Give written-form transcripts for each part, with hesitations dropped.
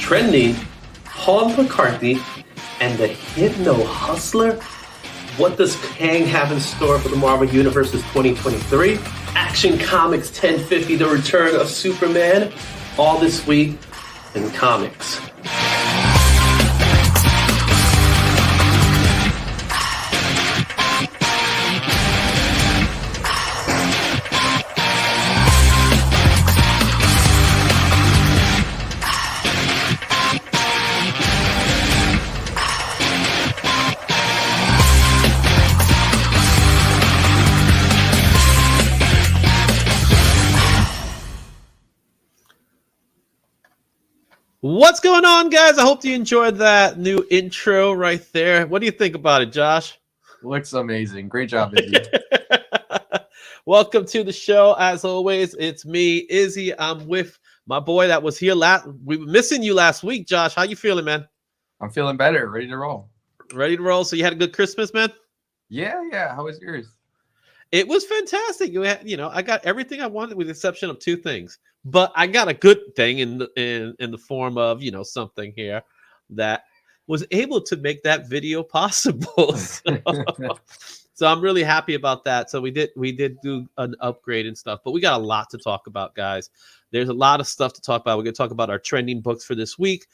trending, Paul McCartney and the Hypno Hustler. What does Kang have in store for the Marvel Universe's 2023? Action Comics 1050, the return of Superman. All this week in comics. What's going on, guys? I hope you enjoyed that new intro right there. What do you think about it, Josh? Looks amazing. Great job, Izzy. Welcome to the show. As always, it's me, Izzy. I'm with my boy that was here we were missing you last week, Josh. How you feeling, man? I'm feeling better. Ready to roll. Ready to roll. So you had a good Christmas, man? Yeah. How was yours? It was fantastic. I got everything I wanted with the exception of two things. But I got a good thing in the form of, something here that was able to make that video possible. So I'm really happy about that. So we did do an upgrade and stuff, but we got a lot to talk about, guys. There's a lot of stuff to talk about. We're going to talk about our trending books for this week.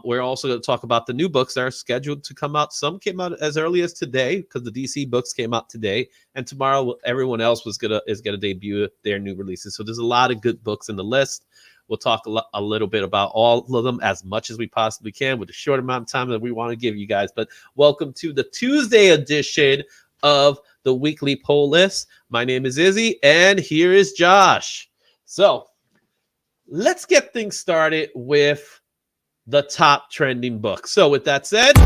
We're also going to talk about the new books that are scheduled to come out. Some came out as early as today because the DC books came out today, and tomorrow everyone else is gonna debut their new releases. So there's a lot of good books in the list. We'll talk a little bit about all of them as much as we possibly can with the short amount of time that we want to give you guys. But welcome to the Tuesday edition of the weekly poll list. My name is Izzy, and here is Josh. So let's get things started with the top trending book. So with that said,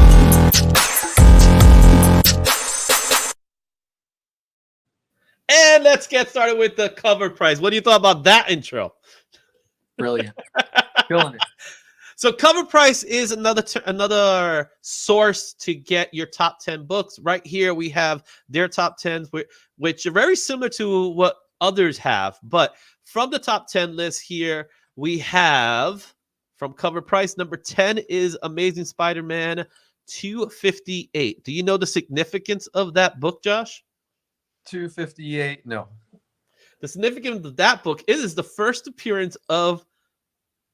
and let's get started with the cover price. What do you thought about that intro? Brilliant. Killing it. So cover price is another source to get your top 10 books. Right here we have their top 10s, which are very similar to what others have. But from the top 10 list here, we have, from cover price, number 10 is Amazing Spider-Man 258. Do you know the significance of that book, Josh? 258. No. The significance of that book is the first appearance of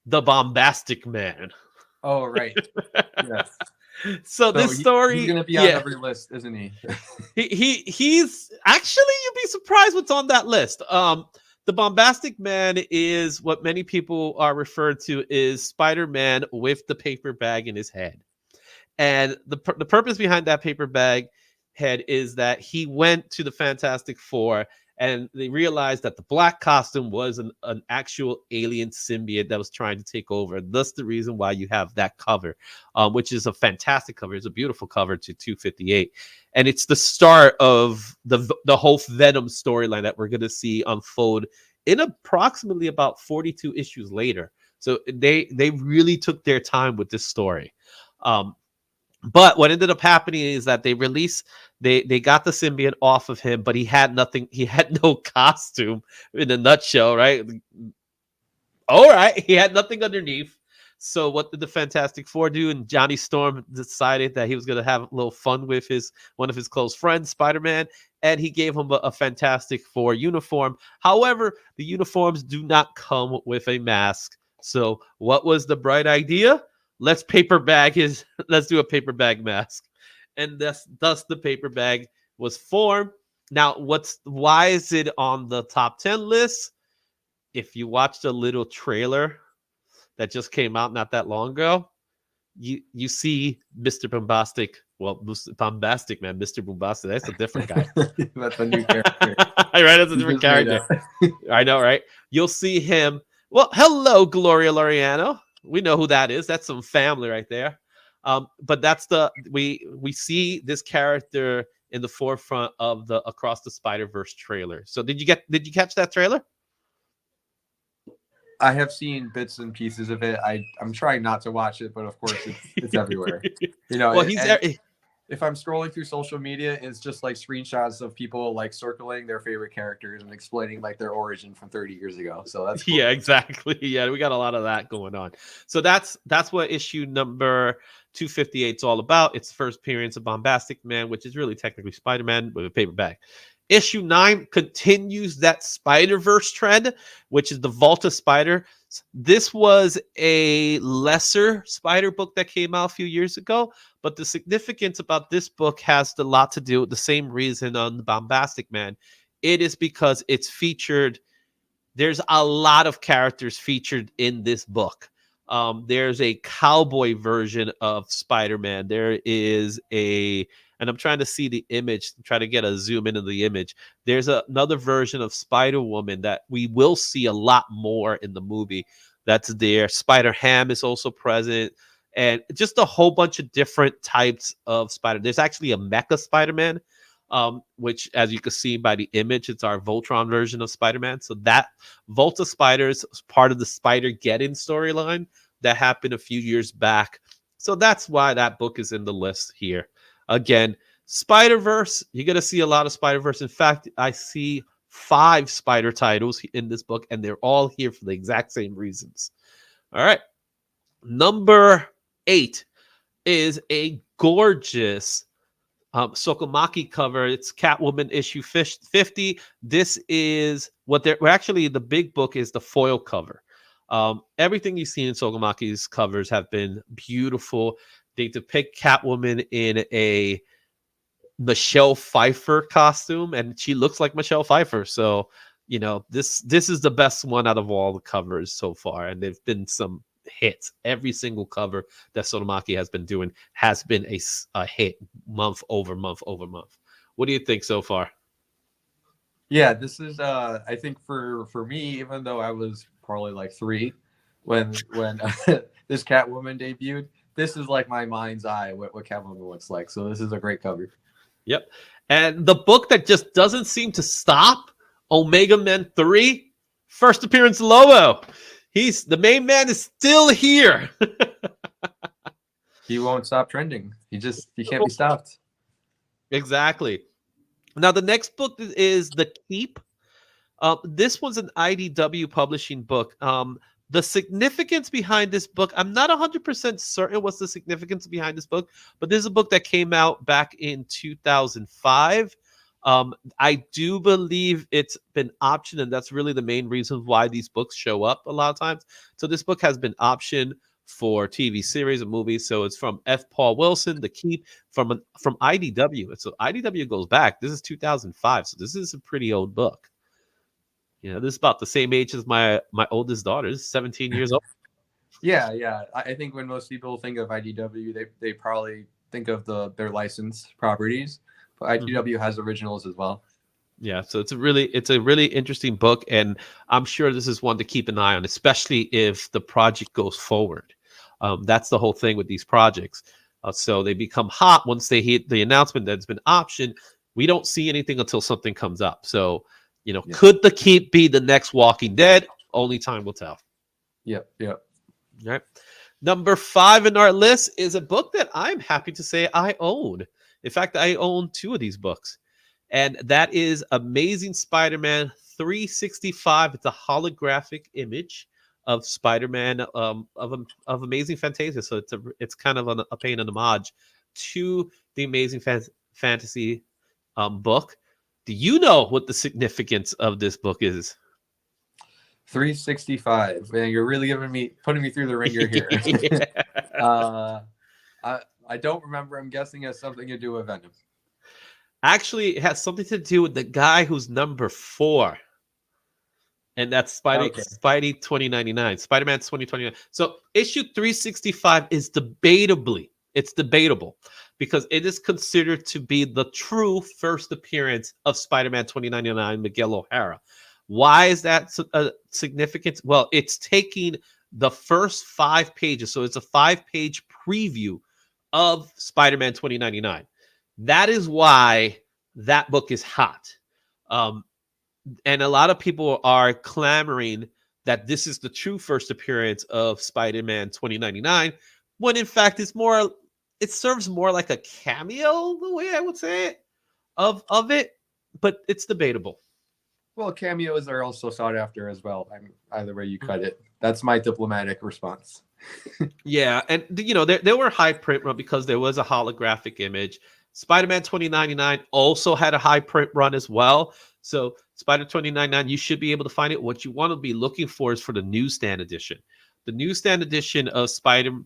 the Bombastic Man. Oh, right. Yes. So this story, he's gonna be on every list, isn't he? He's actually, you'd be surprised what's on that list. The Bombastic Man is what many people are referred to as Spider-Man with the paper bag in his head. And the purpose behind that paper bag head is that he went to the Fantastic Four and they realized that the black costume was an actual alien symbiote that was trying to take over. Thus the reason why you have that cover, which is a fantastic cover. It's a beautiful cover to 258. And it's the start of the whole Venom storyline that we're going to see unfold in approximately about 42 issues later. So they really took their time with this story. But what ended up happening is that they got the symbiote off of him, but he had nothing. He had no costume in a nutshell, right? All right. He had nothing underneath. So what did the Fantastic Four do? And Johnny Storm decided that he was going to have a little fun with one of his close friends, Spider-Man, and he gave him a Fantastic Four uniform. However, the uniforms do not come with a mask. So what was the bright idea? Let's do a paper bag mask. And thus the paper bag was formed. Now, why is it on the top 10 list? If you watched a little trailer that just came out not that long ago, you see Mr. Bombastic. Well, Bombastic Man, Mr. Bombastic. That's a different guy. That's a new character. Right, that's a different character. I know, right? You'll see him. Well, hello, Gloria Loriano. We know who that is. That's some family right there. But that's we see this character in the forefront of the Across the Spider-Verse trailer. So did you catch that trailer? I have seen bits and pieces of it. I'm trying not to watch it, but of course it's everywhere. Well, if I'm scrolling through social media, it's just like screenshots of people like circling their favorite characters and explaining like their origin from 30 years ago. So that's cool. Yeah, exactly. Yeah, we got a lot of that going on. So that's what issue number 258 is all about. It's the first appearance of Bombastic Man, which is really technically Spider-Man with a paper bag. Issue 9 continues that Spider-Verse trend, which is the Volta Spider. This was a lesser Spider book that came out a few years ago, but the significance about this book has a lot to do with the same reason on the Bombastic Man. It is because it's featured. There's a lot of characters featured in this book. There's a cowboy version of Spider-Man. There is and I'm trying to see the image, try to get a zoom into the image. There's another version of Spider-Woman that we will see a lot more in the movie. That's there. Spider-Ham is also present, and just a whole bunch of different types of Spider. There's actually a Mecha Spider-Man, which, as you can see by the image, it's our Voltron version of Spider-Man. So that Volta Spiders is part of the Spider-Geddon storyline that happened a few years back. So that's why that book is in the list here. Again, Spider-Verse, you're going to see a lot of Spider-Verse. In fact, I see 5 Spider titles in this book, and they're all here for the exact same reasons. All right. Number 8 is a gorgeous Sokomaki cover. It's Catwoman issue 50. This is what they're actually, the big book is the foil cover. Everything you see in Sokomaki's covers have been beautiful. They depict Catwoman in a Michelle Pfeiffer costume, and she looks like Michelle Pfeiffer. So, you know, this is the best one out of all the covers so far, and there've been some hits. Every single cover that Sotomaki has been doing has been a hit month over month over month. What do you think so far? Yeah, this is I think for me, even though I was probably like 3 when this Catwoman debuted, this is like my mind's eye what Catwoman looks like. So this is a great cover. Yep. And the book that just doesn't seem to stop, Omega Men 3, first appearance Lobo. The main man is still here. He won't stop trending. He can't be stopped. Exactly. Now the next book is The Keep. This was an IDW publishing book. The significance behind this book, I'm not 100% certain what's the significance behind this book, but this is a book that came out back in 2005. I do believe it's been optioned, and that's really the main reason why these books show up a lot of times. So this book has been optioned for TV series and movies. So it's from F. Paul Wilson, The Keep, from IDW. So IDW goes back. This is 2005, so this is a pretty old book. You know, this is about the same age as my oldest daughter. Is 17 years old. Yeah. I think when most people think of IDW, they probably think of their licensed properties, but IDW has originals as well. Yeah, so it's a really interesting book, and I'm sure this is one to keep an eye on, especially if the project goes forward. That's the whole thing with these projects. So they become hot once they hit the announcement that it's been optioned. We don't see anything until something comes up. So, you know, could The Keep be the next Walking Dead? Only time will tell. Yep. All right. Number 5 in our list is a book that I'm happy to say I own. In fact, I own 2 of these books. And that is Amazing Spider-Man 365. It's a holographic image of Spider-Man of Amazing Fantasia. So it's kind of a paying an homage to the Amazing Fantasy book. Do you know what the significance of this book is? 365. Man, you're really putting me through the ringer here. I don't remember. I'm guessing it has something to do with Venom. Actually, it has something to do with the guy who's number 4. And that's Spidey 2099. Spider-Man 2029. So issue 365 is debatable because it is considered to be the true first appearance of Spider-Man 2099, Miguel O'Hara. Why is that significant? Well, it's taking the first 5 pages. So it's a 5-page preview of Spider-Man 2099. That is why that book is hot. And a lot of people are clamoring that this is the true first appearance of Spider-Man 2099, when in fact it's more it serves more like a cameo, the way I would say it, of it, but it's debatable. Well, cameos are also sought after as well. I mean, either way you cut it. That's my diplomatic response. Yeah, and there were high print run because there was a holographic image. Spider-Man 2099 also had a high print run as well. So Spider 2099, you should be able to find it. What you want to be looking for is for the newsstand edition. The newsstand edition of Spider-Man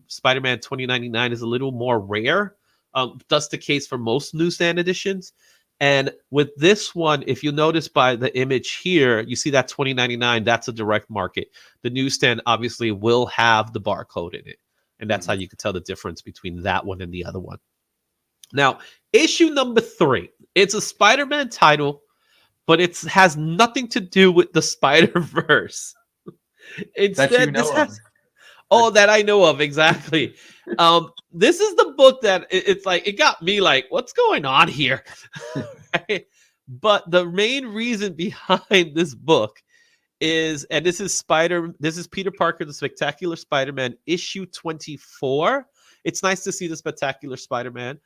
2099 is a little more rare. That's the case for most newsstand editions. And with this one, if you notice by the image here, you see that 2099, that's a direct market. The newsstand obviously will have the barcode in it. And that's how you can tell the difference between that one and the other one. Now, issue number 3, it's a Spider-Man title, but it has nothing to do with the Spider-Verse. Instead, this has... Oh, that I know of, exactly. This is the book that it's like, it got me like, what's going on here? Right? But the main reason behind this book is, and this is Peter Parker, the Spectacular Spider-Man, issue 24. It's nice to see the Spectacular Spider-Man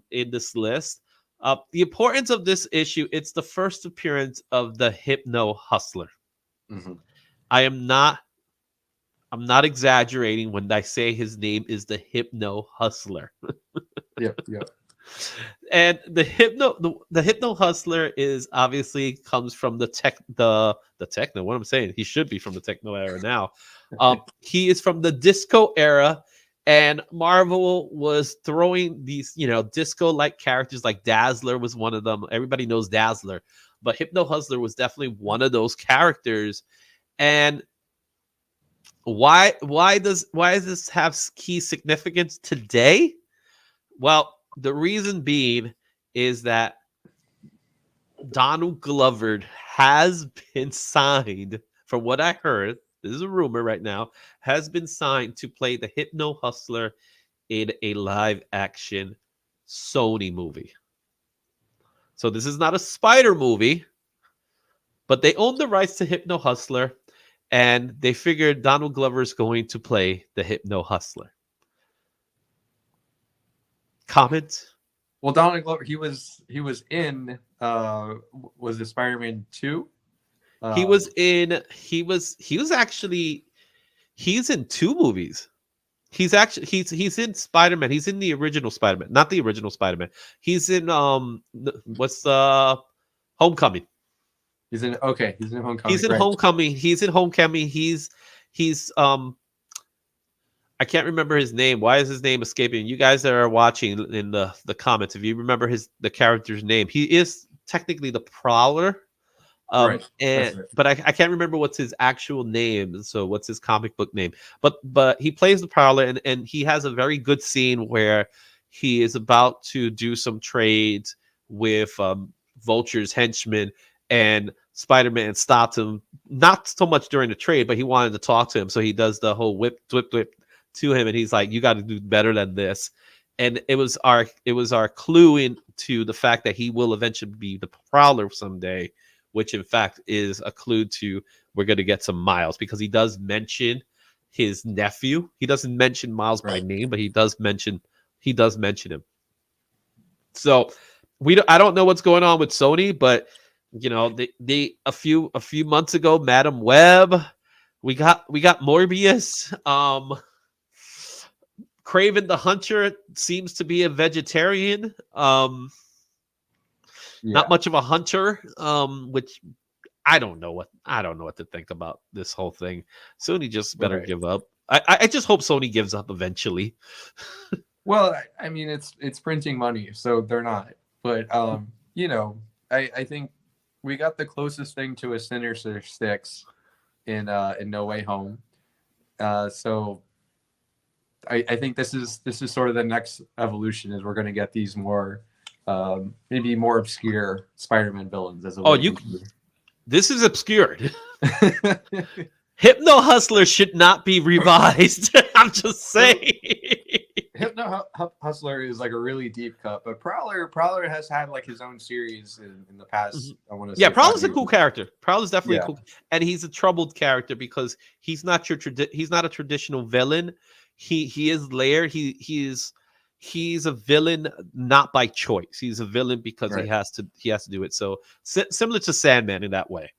in this list. The importance of this issue, it's the first appearance of the Hypno Hustler. Mm-hmm. I'm not exaggerating when I say his name is the Hypno Hustler. Yep. And the Hypno Hustler is obviously comes from the techno. What I'm saying, he should be from the techno era now. He is from the disco era, and Marvel was throwing these, disco-like characters like Dazzler was one of them. Everybody knows Dazzler, but Hypno Hustler was definitely one of those characters. And why does this have key significance today? Well, the reason being is that Donald Glover has been signed, from what I heard, this is a rumor right now, has been signed to play the Hypno Hustler in a live action Sony movie. So this is not a Spider movie, but they own the rights to Hypno Hustler. And they figured Donald Glover is going to play the Hypno Hustler. Comment? Well, Donald Glover, he was in was it Spider-Man 2? He's in 2 movies. He's in Spider-Man. He's in the original Spider-Man, not the original Spider-Man. He's in Homecoming. He's in Homecoming. He's in right. Homecoming. He's I can't remember his name. Why is his name escaping? You guys that are watching in the comments, if you remember the character's name, he is technically the Prowler. Right. But I can't remember what's his actual name. So what's his comic book name? But he plays the Prowler, and he has a very good scene where he is about to do some trades with Vulture's henchmen, and Spider-Man stopped him, not so much during the trade, but he wanted to talk to him. So he does the whole whip to him, and he's like, you got to do better than this. And it was our clue into the fact that he will eventually be the Prowler someday, which in fact is a clue to we're going to get some Miles, because he does mention his nephew. He doesn't mention Miles by name, but he does mention him. So I don't know what's going on with Sony, but they a few months ago, Madam Web, we got Morbius. Kraven the Hunter seems to be a vegetarian. Not much of a hunter. Which I don't know what to think about this whole thing. Sony just better give up. I just hope Sony gives up eventually. Well, I mean, it's printing money, so they're not. But I think we got the closest thing to a Sinister Six in No Way Home. So I think this is sort of the next evolution, is we're going to get these more maybe more obscure Spider-Man villains as a this is obscured. Hypno Hustler should not be revised. I'm just saying. Hypno Hustler is like a really deep cut, but Prowler has had like his own series in the past. Mm-hmm. I want to say. Yeah, Prowler's a cool character. Prowler's definitely cool, and he's a troubled character because he's not a traditional villain. He is layered. He's he's a villain not by choice. He's a villain because Right. he has to do it. So similar to Sandman in that way.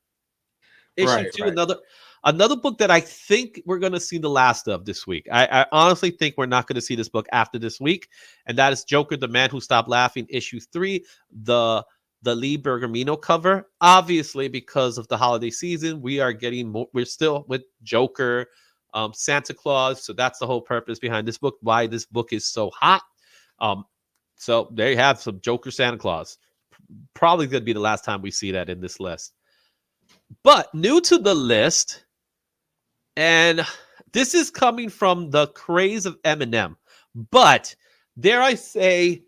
Issue Right, 2, right. another book that I think we're going to see the last of this week. I honestly think we're not going to see this book after this week, and that is Joker: The Man Who Stopped Laughing, issue 3, the Lee Bergamino cover. Obviously, because of the holiday season, we are getting more. We're still with Joker, Santa Claus. So that's the whole purpose behind this book. Why this book is so hot. So there you have some Joker Santa Claus. Probably going to be the last time we see that in this list. But new to the list, and this is coming from the craze of Eminem, but dare I say,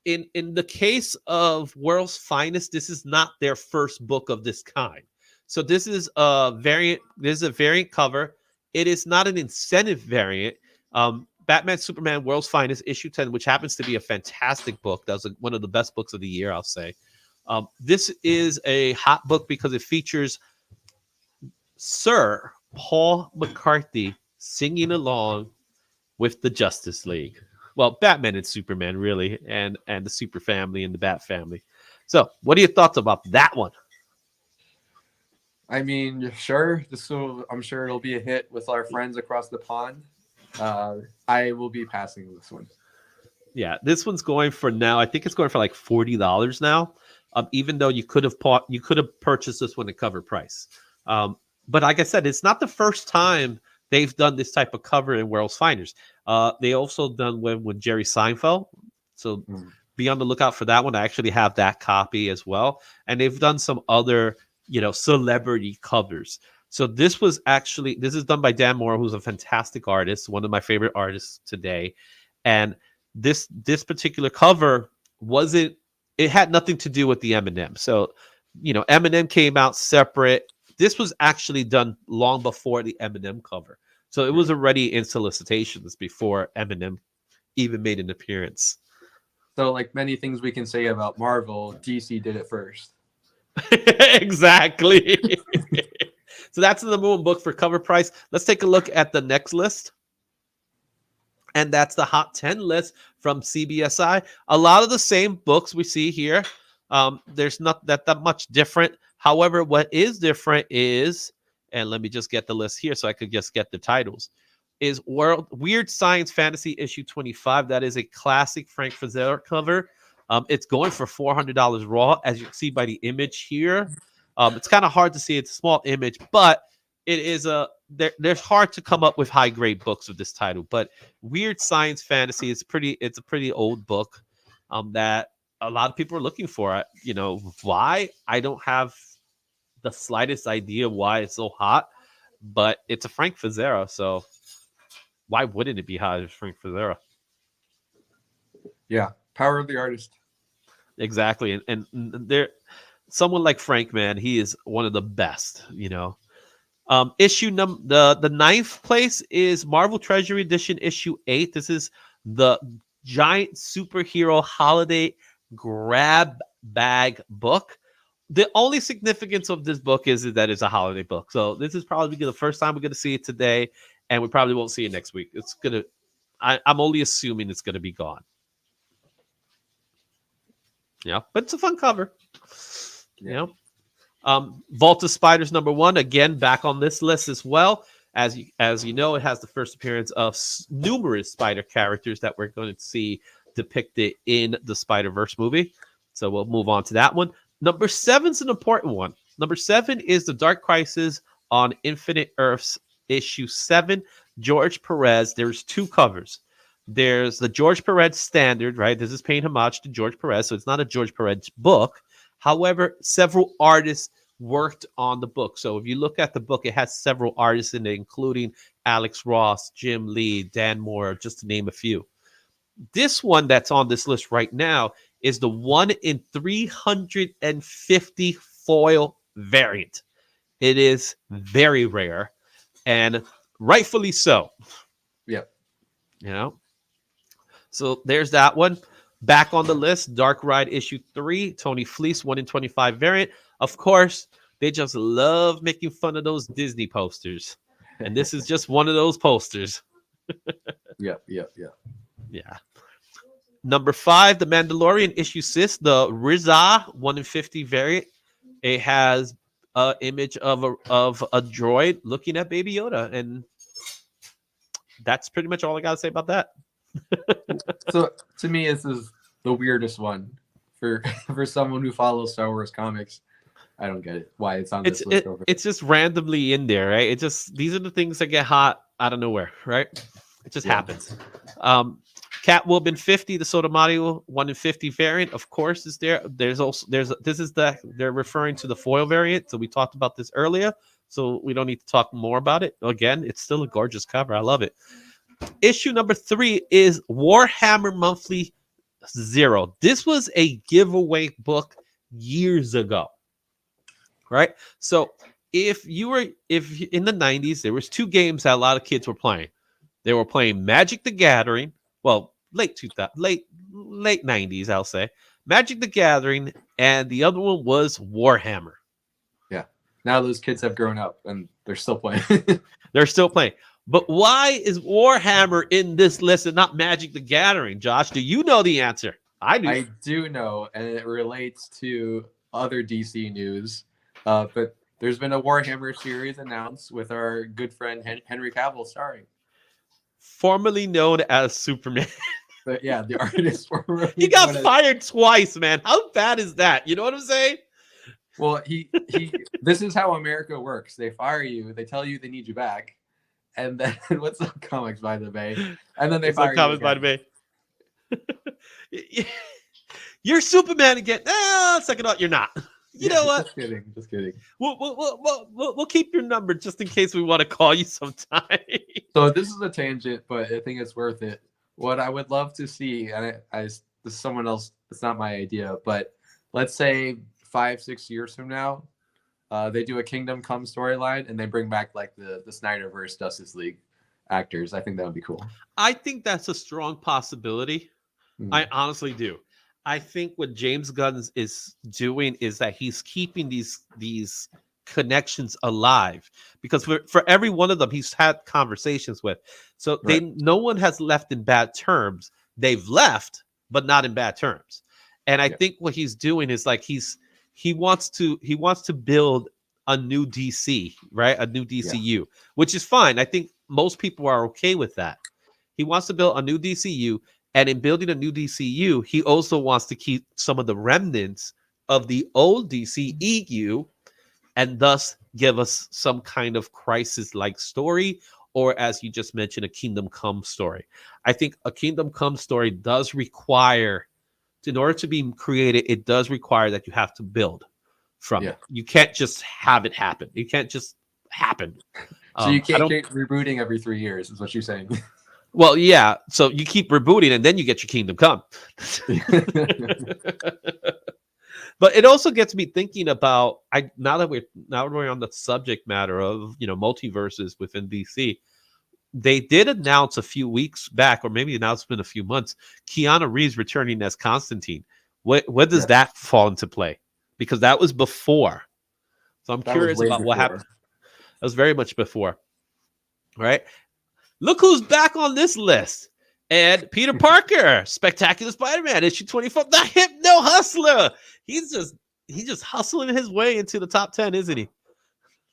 in the case of World's Finest, this is not their first book of this kind. So this is a variant. This is a variant cover. It is not an incentive variant. Batman Superman World's Finest issue 10, which happens to be a fantastic book. That was one of the best books of the year, I'll say. This is a hot book because it features Sir Paul McCarthy singing along with the Justice League. Well, Batman and Superman, really, and the Super Family and the Bat Family. So, what are your thoughts about that one? I mean, sure. I'm sure it'll be a hit with our friends across the pond. I will be passing this one. Yeah, this one's going for now. I think it's going for like $40 now. Even though you could have purchased this one at cover price. But like I said, it's not the first time they've done this type of cover in World's Finest. They also done one with Jerry Seinfeld. So be on the lookout for that one. I actually have that copy as well. And they've done some other, celebrity covers. So this is done by Dan Moore, who's a fantastic artist, one of my favorite artists today. And this particular cover it had nothing to do with the Eminem. So, Eminem came out separate. This was actually done long before the Eminem cover. So it was already in solicitations before Eminem even made an appearance. So like many things we can say about Marvel, DC did it first. Exactly. So that's the number one book for cover price. Let's take a look at the next list. And that's the Hot 10 list from CBSI. A lot of the same books we see here. There's not that much different. However, what is different is, and let me just get the list here so I could just get the titles, is Weird Science Fantasy issue 25. That is a classic Frank Frazetta cover. It's going for $400 raw, as you can see by the image here. It's kind of hard to see. It's a small image, but it is there's hard to come up with high grade books of this title. But Weird Science Fantasy is it's a pretty old book that a lot of people are looking for. Why? I don't have the slightest idea why it's so hot, but it's a Frank Frazetta, so why wouldn't it be hot as Frank Frazetta? Yeah, power of the artist. Exactly, and there, someone like Frank, man, he is one of the best. Issue the ninth place is Marvel Treasury Edition issue 8. This is the giant superhero holiday grab bag book. The only significance of this book is that it's a holiday book. So this is probably the first time we're going to see it today, and we probably won't see it next week. I'm only assuming it's going to be gone. Yeah, but it's a fun cover. Yeah. Vault of Spiders #1, again, back on this list as well. As you know, it has the first appearance of numerous Spider characters that we're going to see depicted in the Spider-Verse movie. So we'll move on to that one. Number 7 is an important one. Number 7 is The Dark Crisis on Infinite Earths, issue 7. George Perez. There's 2 covers. There's the George Perez standard, right? This is paying homage to George Perez, so it's not a George Perez book. However, several artists worked on the book. So if you look at the book, it has several artists in it, including Alex Ross, Jim Lee, Dan Moore, just to name a few. This one that's on this list right now is the 1 in 350 foil variant. It is very rare, and rightfully so. Yep. So there's that one. Back on the list, Dark Ride issue 3, Tony Fleece 1 in 25 variant. Of course, they just love making fun of those Disney posters. And this is just one of those posters. Yeah. Yeah. Number 5, The Mandalorian issue 6, the Rizza 1 in 50 variant. It has an image of a droid looking at Baby Yoda, and that's pretty much all I gotta say about that. So to me, this is the weirdest one for for someone who follows Star Wars comics. I don't get it. Why it's on this list over. It's just randomly in there, right? It just, these are the things that get hot out of nowhere, right? It just happens. Catwoman 50, the Sotomayor 1 in 50 variant, of course, is there. There's also they're referring to the foil variant. So we talked about this earlier. So we don't need to talk more about it. Again, it's still a gorgeous cover. I love it. Issue number 3 is Warhammer Monthly 0. This was a giveaway book years ago, right? So if in the 90s, there was 2 games that a lot of kids were playing. They were playing Magic the Gathering. Well, late 90s, I'll say. Magic the Gathering, and the other one was Warhammer. Yeah. Now those kids have grown up and they're still playing. They're still playing. But why is Warhammer in this list and not Magic the Gathering, Josh? Do you know the answer? I do. I do know, and it relates to other DC news. But there's been a Warhammer series announced with our good friend Henry Cavill starring. Formerly known as Superman. But yeah, the artist formerly He got fired twice, man. How bad is that? You know what I'm saying? Well, he this is how America works. They fire you, they tell you they need you back, and then what's up, Comics by the Bay? And then they fire you. Comics by the Bay. You're Superman again. Second out, you're not. You know what? Just kidding. We'll keep your number just in case we want to call you sometime. So this is a tangent, but I think it's worth it. What I would love to see, and this is someone else, it's not my idea, but let's say 5-6 years from now, they do a Kingdom Come storyline and they bring back like the Snyderverse Justice League actors. I think that would be cool. I think that's a strong possibility. I honestly do. I think what James Gunn is doing is that he's keeping these connections alive, because for every one of them he's had conversations with. So no one has left in bad terms. They've left, but not in bad terms. And I think what he's doing is like he wants to build a new DC, right? A new DCU, which is fine. I think most people are okay with that. He wants to build a new DCU. And in building a new DCU, he also wants to keep some of the remnants of the old DCEU and thus give us some kind of crisis-like story, or as you just mentioned, a Kingdom Come story. I think a Kingdom Come story does require, in order to be created, it does require that you have to build from it. You can't just have it happen. It can't just happen. So you can't keep rebooting every 3 years, is what you're saying. Well, yeah. So you keep rebooting, and then you get your Kingdom Come. But it also gets me thinking about now that we're on the subject matter of multiverses within DC. They did announce a few weeks back, or maybe now it's been a few months, Keanu Reeves returning as Constantine. What does that fall into play? Because that was before. So I'm curious about what happened. That was very much before, right? Look who's back on this list. And Peter Parker, Spectacular Spider-Man, issue 24, the Hypno Hustler. He's just hustling his way into the top 10, isn't he?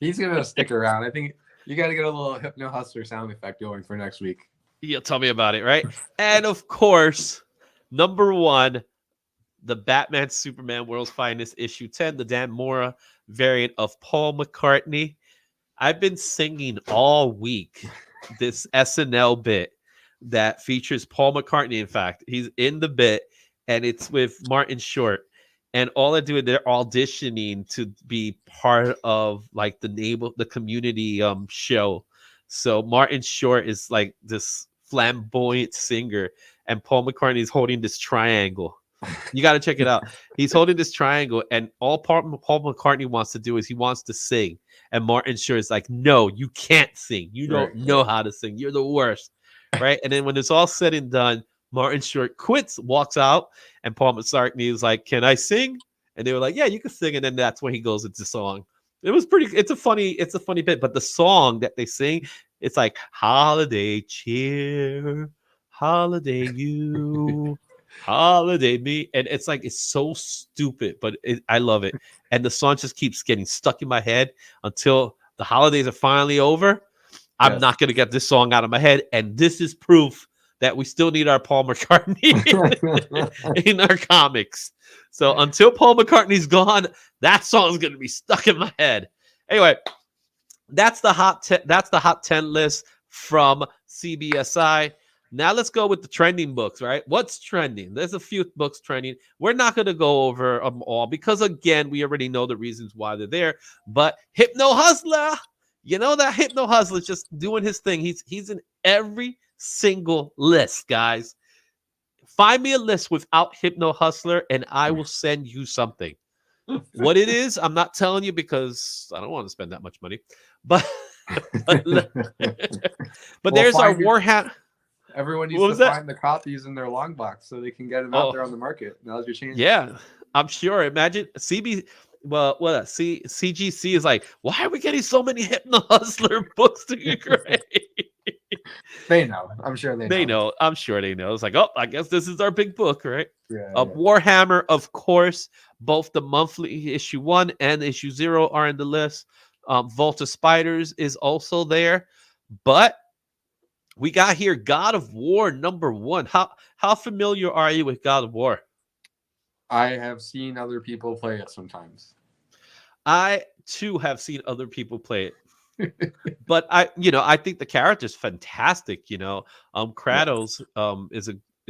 He's going to stick around. I think you got to get a little Hypno Hustler sound effect going for next week. You'll tell me about it, right? And of course, number 1, the Batman Superman World's Finest, issue 10, the Dan Mora variant of Paul McCartney. I've been singing all week this SNL bit that features Paul McCartney. In fact, he's in the bit, and it's with Martin Short. And all they're doing, they're auditioning to be part of like the community show. So Martin Short is like this flamboyant singer, and Paul McCartney is holding this triangle. You got to check it out. He's holding this triangle, and all Paul McCartney wants to do is he wants to sing. And Martin Short is like, no, you can't sing. You don't know how to sing. You're the worst. Right? And then when it's all said and done, Martin Short quits, walks out, and Paul McCartney is like, can I sing? And they were like, yeah, you can sing. And then that's when he goes into song. It's a funny bit, but the song that they sing, it's like holiday cheer, holiday you. Holiday me, and it's like it's so stupid, but I love it, and the song just keeps getting stuck in my head until the holidays are finally over. I'm Yes. not gonna get this song out of my head, and this is proof that we still need our Paul McCartney in our comics. So until Paul McCartney's gone, that song's gonna be stuck in my head. Anyway, that's the hot 10 list from CBSI. Now let's go with the trending books, right? What's trending? There's a few books trending. We're not going to go over them all because, again, we already know the reasons why they're there. But Hypno Hustler, you know that Hypno Hustler is just doing his thing. He's in every single list, guys. Find me a list without Hypno Hustler, and I will send you something. What it is, I'm not telling you because I don't want to spend that much money. But there's our Warhammer. Everyone needs to find the copies in their long box so they can get them out there on the market. Now's your chance. Yeah, I'm sure. Imagine CGC is like, why are we getting so many Hypno Hustler books to be great? They know. I'm sure they know. I'm sure they know. It's like, oh, I guess this is our big book, right? Yeah. Warhammer, of course, both the monthly issue 1 and issue 0 are in the list. Volta Spiders is also there, but we got here God of War #1. How familiar are you with God of War? I have seen other people play it sometimes. I too have seen other people play it. But I think the character is fantastic. Kratos is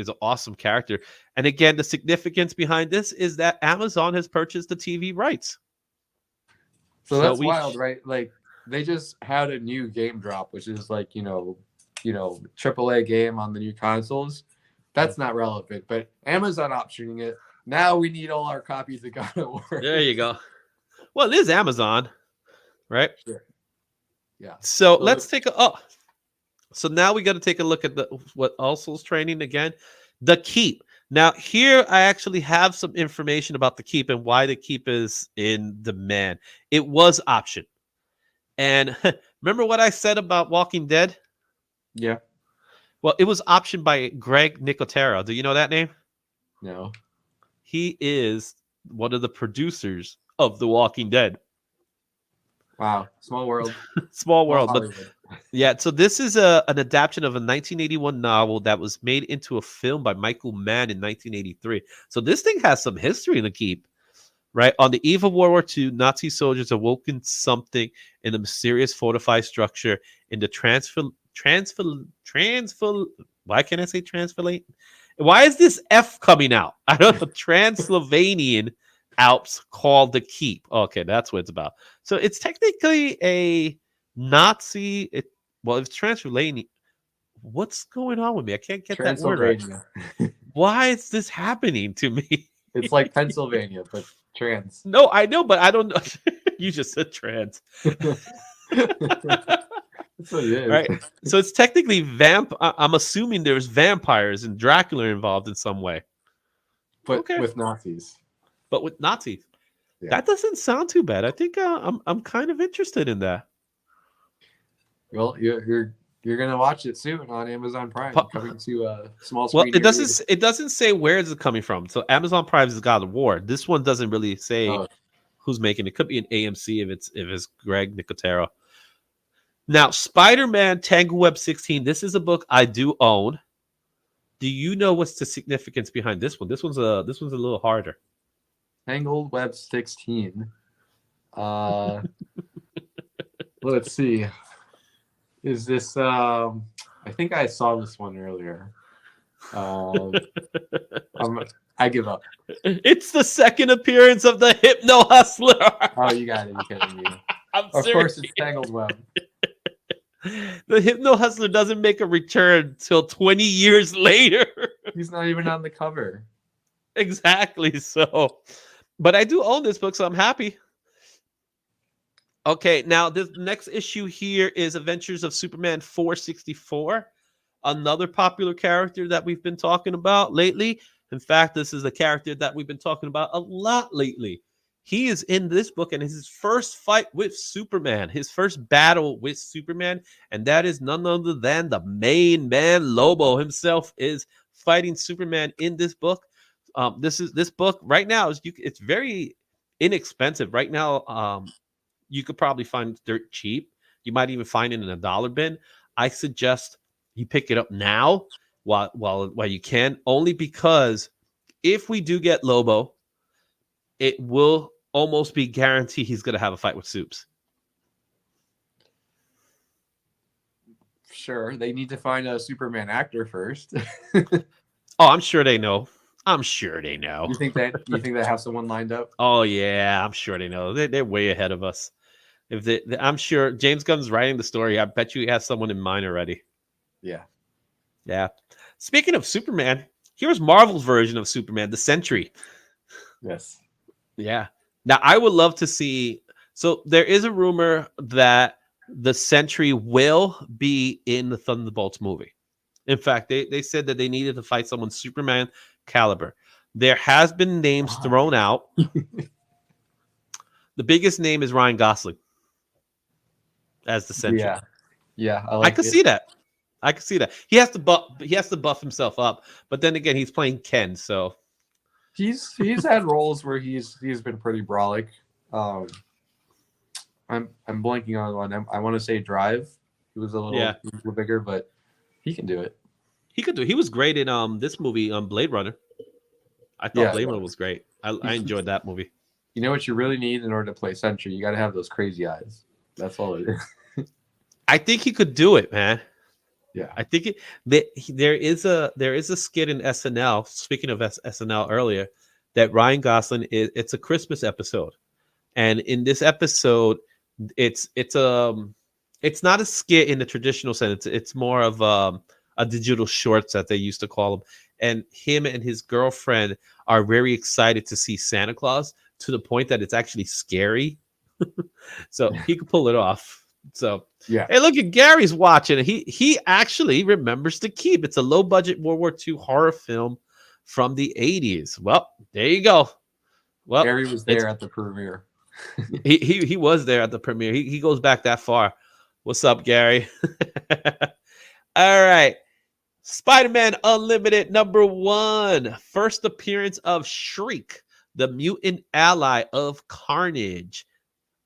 an awesome character. And again, the significance behind this is that Amazon has purchased the TV rights. So that's wild, right? Like they just had a new game drop, which is like, AAA game on the new consoles. That's not relevant, but Amazon optioning it. Now we need all our copies of God of War. There you go. Well, it is Amazon, right? Sure. Yeah. So let's take so now we got to take a look at what also is training again, the Keep. Now here I actually have some information about the Keep and why the Keep is in demand. It was optioned, and remember what I said about Walking Dead? Yeah. Well, it was optioned by Greg Nicotero. Do you know that name? No. He is one of the producers of The Walking Dead. Wow. Small world. Small world. But yeah, so this is an adaptation of a 1981 novel that was made into a film by Michael Mann in 1983. So this thing has some history in the Keep. Right? On the eve of World War II, Nazi soldiers awoken something in the mysterious fortified structure in the why can't I say Transylvanian? Why is this F coming out? I don't know. Transylvanian Alps called the Keep. Okay, that's what it's about. So it's technically a Nazi. It's Transylvanian. What's going on with me? I can't get that word right. Why is this happening to me? It's like Pennsylvania, but trans. No, I know, but I don't know. You just said trans. That's what it is. Right. So it's technically I'm assuming there's vampires and Dracula involved in some way. But with Nazis. But with Nazis. Yeah. That doesn't sound too bad. I think I'm kind of interested in that. Well, you're gonna watch it soon on Amazon Prime, coming to a small screen. Well, it doesn't say where is it coming from. So Amazon Prime is God of War. This one doesn't really say who's making it. It could be an AMC if it's Greg Nicotero. Now, Spider-Man Tangle Web 16. This is a book I do own. Do you know what's the significance behind this one? This one's a little harder. Tangled Web 16. Let's see. Is this I think I saw this one earlier. I give up. It's the second appearance of the Hypno Hustler. Oh, you got it. You're kidding me. Of course it's Tangled Web. The Hypno Hustler doesn't make a return till 20 years later. He's not even on the cover. Exactly. So, but I do own this book, so I'm happy. Okay, now this next issue here is Adventures of Superman 464, another popular character that we've been talking about lately. In fact, this is a character that we've been talking about a lot lately. He is in this book, and it's his first fight with Superman, his first battle with Superman, and that is none other than the main man, Lobo himself, is fighting Superman in this book. This book right now it's very inexpensive right now. You could probably find dirt cheap. You might even find it in a dollar bin. I suggest you pick it up now while you can, only because if we do get Lobo, it will almost be guaranteed he's going to have a fight with Supes. Sure, they need to find a Superman actor first. Oh, I'm sure they know. I'm sure they know. You think they have someone lined up? Oh yeah, I'm sure they know. They're way ahead of us. I'm sure James Gunn's writing the story. I bet you he has someone in mind already. Yeah. Yeah. Speaking of Superman, here's Marvel's version of Superman, the Sentry. Yes. Yeah. Now I would love to see. So there is a rumor that the Sentry will be in the Thunderbolts movie. In fact, they said that they needed to fight someone Superman caliber. There has been names thrown out. The biggest name is Ryan Gosling as the Sentry. Yeah. I could see that. I could see that. He has to buff himself up, but then again, he's playing Ken, so he's had roles where he's been pretty brolic. I'm blanking on one. I want to say Drive. He was a little bigger, but he can do it. He could do it. He was great in this movie, Blade Runner. I thought Blade Runner was great. I enjoyed that movie. You know what you really need in order to play Sentry? You got to have those crazy eyes. That's all it is. I think he could do it, man. Yeah, I think there is a skit in SNL. Speaking of SNL earlier, that Ryan Gosling it's a Christmas episode, and in this episode, it's not a skit in the traditional sense. It's more of a digital shorts that they used to call them. And him and his girlfriend are very excited to see Santa Claus to the point that it's actually scary. So he could pull it off. So yeah. Hey, look at Gary's watching. He actually remembers The Keep. It's a low budget World War II horror film from the 80s. Well, there you go. Well, Gary was there at the premiere. he was there at the premiere. He goes back that far. What's up, Gary? All right. Spider-Man Unlimited #1. First appearance of Shriek, the mutant ally of Carnage.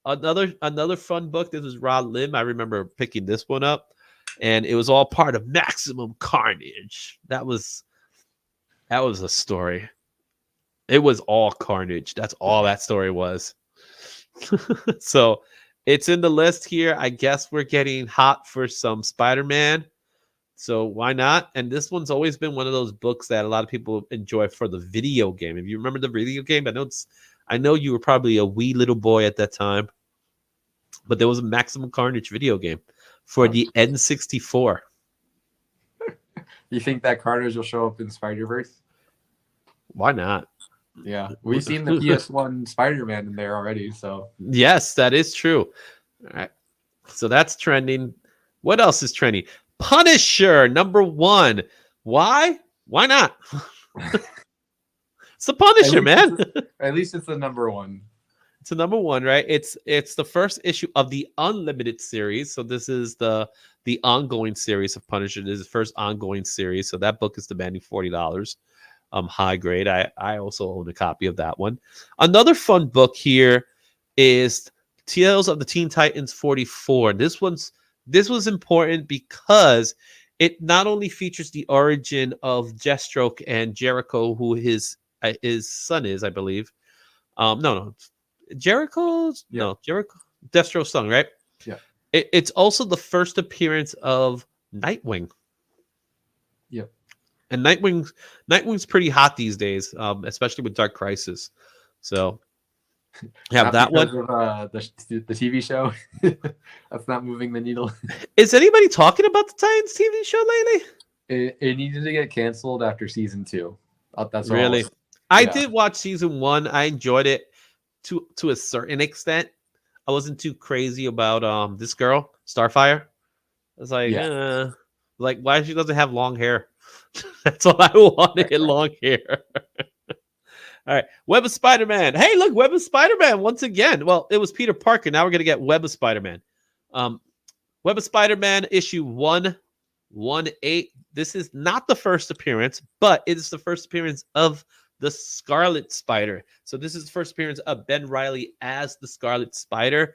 Another fun book. This is Rod Lim. I remember picking this one up, and it was all part of Maximum Carnage. That was a story. It was all Carnage. That's all that story was. So it's in the list here. I guess we're getting hot for some Spider-Man. So why not? And this one's always been one of those books that a lot of people enjoy for the video game. If you remember the video game, I know you were probably a wee little boy at that time, but there was a Maximum Carnage video game for the N64. You think that Carnage will show up in Spider-Verse? Why not? Yeah, we've seen the PS1 Spider-Man in there already. So yes, that is true. All right, so that's trending. What else is trending? Punisher #1. Why? Why not? It's the Punisher, man. At least it's the #1. It's a #1, right? It's the first issue of the Unlimited series. So this is the ongoing series of Punisher. This is the first ongoing series. So that book is demanding $40. High grade. I also own a copy of that one. Another fun book here is Tales of the Teen Titans 44. This was important because it not only features the origin of Deathstroke and Jericho, who his son is, I believe. No, Jericho, Deathstroke's son, right? Yeah. It's also the first appearance of Nightwing. Yep. And Nightwing's pretty hot these days, especially with Dark Crisis. So have that one. Of, the TV show that's not moving the needle. Is anybody talking about the Titans TV show lately? It needed to get canceled after season 2. That's really. I did watch season 1. I enjoyed it to a certain extent. I wasn't too crazy about this girl Starfire. I was like, why she doesn't have long hair? That's all I wanted, long hair. All right, Web of Spider-Man. Hey, look, Web of Spider-Man once again. Well, it was Peter Parker. Now we're going to get Web of Spider-Man. Web of Spider-Man issue 1. 1/8. This is not the first appearance, but it is the first appearance of the Scarlet Spider. So this is the first appearance of Ben Reilly as the Scarlet Spider.